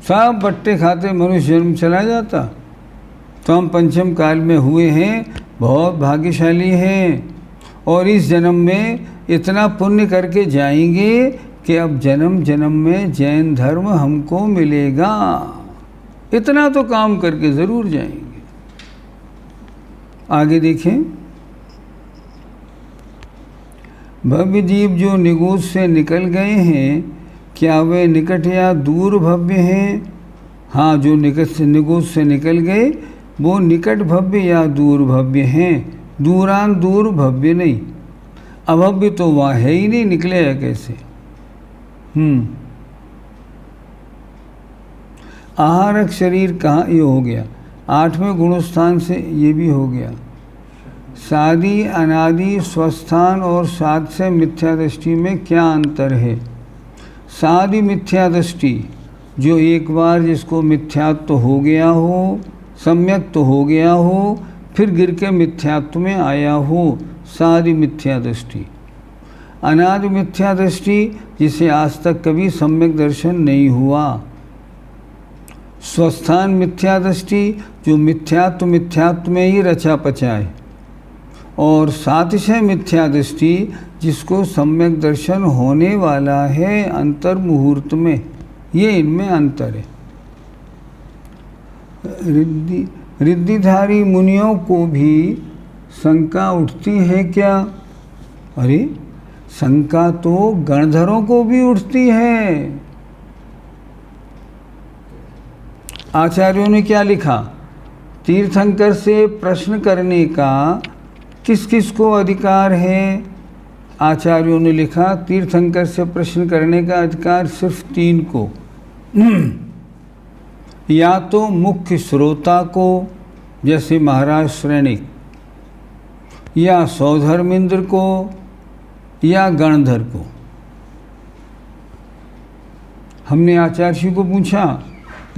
सब बट्टे खाते मनुष्य जन्म चला जाता। तो हम पंचम काल में हुए हैं, बहुत भाग्यशाली हैं और इस जन्म में इतना पुण्य करके जाएंगे कि अब जन्म जन्म में जैन धर्म हमको मिलेगा, इतना तो काम करके ज़रूर जाएंगे। आगे देखें, भव्य जीव जो निगूढ़ से निकल गए हैं, क्या वे निकट या दूर भव्य हैं? हाँ, जो निगूढ़ से निकल गए वो निकट भव्य या दूर भव्य हैं, दूरान दूर भव्य नहीं। अभव्य तो वहाँ है ही नहीं, निकलेगा कैसे। आहारक शरीर कहाँ, ये हो गया 8वें गुणस्थान से, ये भी हो गया। सादी अनादि स्वस्थान और साध से मिथ्या दृष्टि में क्या अंतर है? सादी मिथ्या दृष्टि, जो एक बार जिसको मिथ्यात्व तो हो गया हो, सम्यक तो हो गया हो, फिर गिर के मिथ्यात्व में आया हो, सादी मिथ्या दृष्टि। अनादि मिथ्या दृष्टि, जिसे आज तक कभी सम्यक दर्शन नहीं हुआ, स्वस्थान मिथ्या दृष्टि, जो मिथ्यात्व में ही रचा पचा है, और सातिशय मिथ्या दृष्टि जिसको सम्यक दर्शन होने वाला है अंतर मुहूर्त में, ये इनमें अंतर है। रिद्धिधारी मुनियों को भी शंका उठती है क्या? अरे शंका तो गणधरों को भी उठती है। आचार्यों ने क्या लिखा? तीर्थंकर से प्रश्न करने का किस किस को अधिकार है? आचार्यों ने लिखा तीर्थंकर से प्रश्न करने का अधिकार सिर्फ 3 को। या तो मुख्य श्रोता को, जैसे महाराज श्रेणिक, या सौधर्मेंद्र को, या गणधर को। हमने आचार्य जी को पूछा,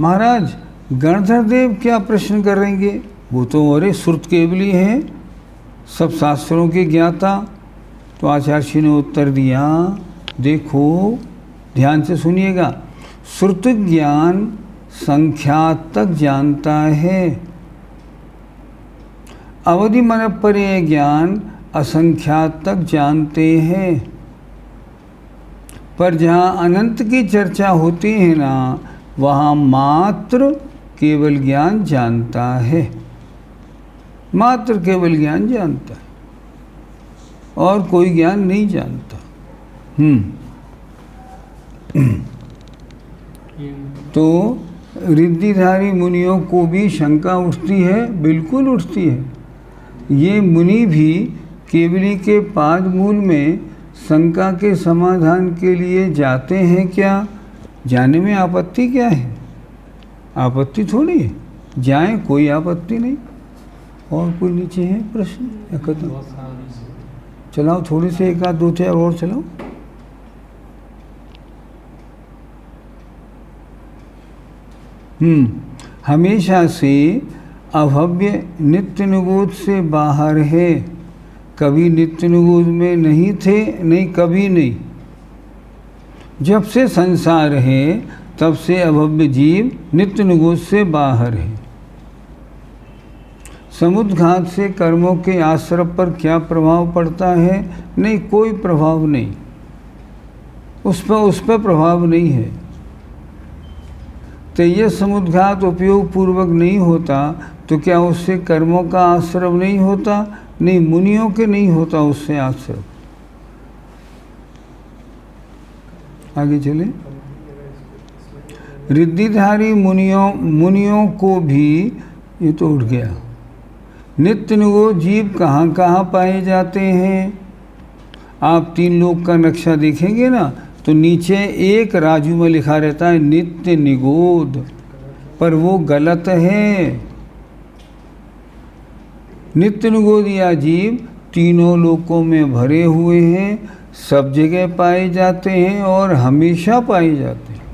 महाराज गणधर देव क्या प्रश्न करेंगे? वो तो अरे श्रुत केवली है, सब शास्त्रों के ज्ञाता। तो आचार्य जी ने उत्तर दिया, देखो ध्यान से सुनिएगा, श्रुत ज्ञान संख्यात तक जानता है, अवधि मनपर्य ज्ञान असंख्यात तक जानते हैं, पर जहाँ अनंत की चर्चा होती है ना, वहाँ मात्र केवल ज्ञान जानता है, मात्र केवल ज्ञान जानता है और कोई ज्ञान नहीं जानता। तो रिद्धिधारी मुनियों को भी शंका उठती है, बिल्कुल उठती है। ये मुनि भी केवली के पाद मूल में शंका के समाधान के लिए जाते हैं क्या? जाने में आपत्ति क्या है? आपत्ति थोड़ी है, जाएं, कोई आपत्ति नहीं। और कोई नीचे है प्रश्न या कदम? चलाओ थोड़ी से, 1 आध 2 4 और चलाओ। हमेशा से अभव्य नित्य निगोद से बाहर है, कभी नित्य निगोद में नहीं थे, नहीं कभी नहीं। जब से संसार है तब से अभव्य जीव नित्य निगोद से बाहर है। समुद्घात से कर्मों के आश्रय पर क्या प्रभाव पड़ता है? नहीं, कोई प्रभाव नहीं, उस पर प्रभाव नहीं है। तो ये समुद्घात उपयोग पूर्वक नहीं होता तो क्या उससे कर्मों का आश्रय नहीं होता? नहीं, मुनियों के नहीं होता उससे आश्रय। आगे चले। रिद्धिधारी मुनियों को भी, ये तो उठ गया। नित्य निगोद जीव कहाँ कहाँ पाए जाते हैं? आप 3 लोक का नक्शा देखेंगे ना, तो नीचे एक राजू में लिखा रहता है नित्य निगोद, पर वो गलत है। नित्य निगोद या जीव तीनों लोकों में भरे हुए हैं, सब जगह पाए जाते हैं और हमेशा पाए जाते हैं।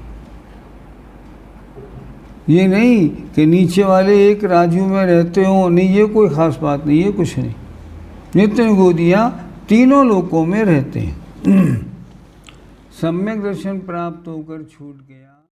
ये नहीं कि नीचे वाले एक राजू में रहते हो, नहीं, ये कोई ख़ास बात नहीं, ये कुछ नहीं। नित्य निगोदिया तीनों लोकों में रहते हैं। सम्यक दर्शन प्राप्त होकर छूट गया।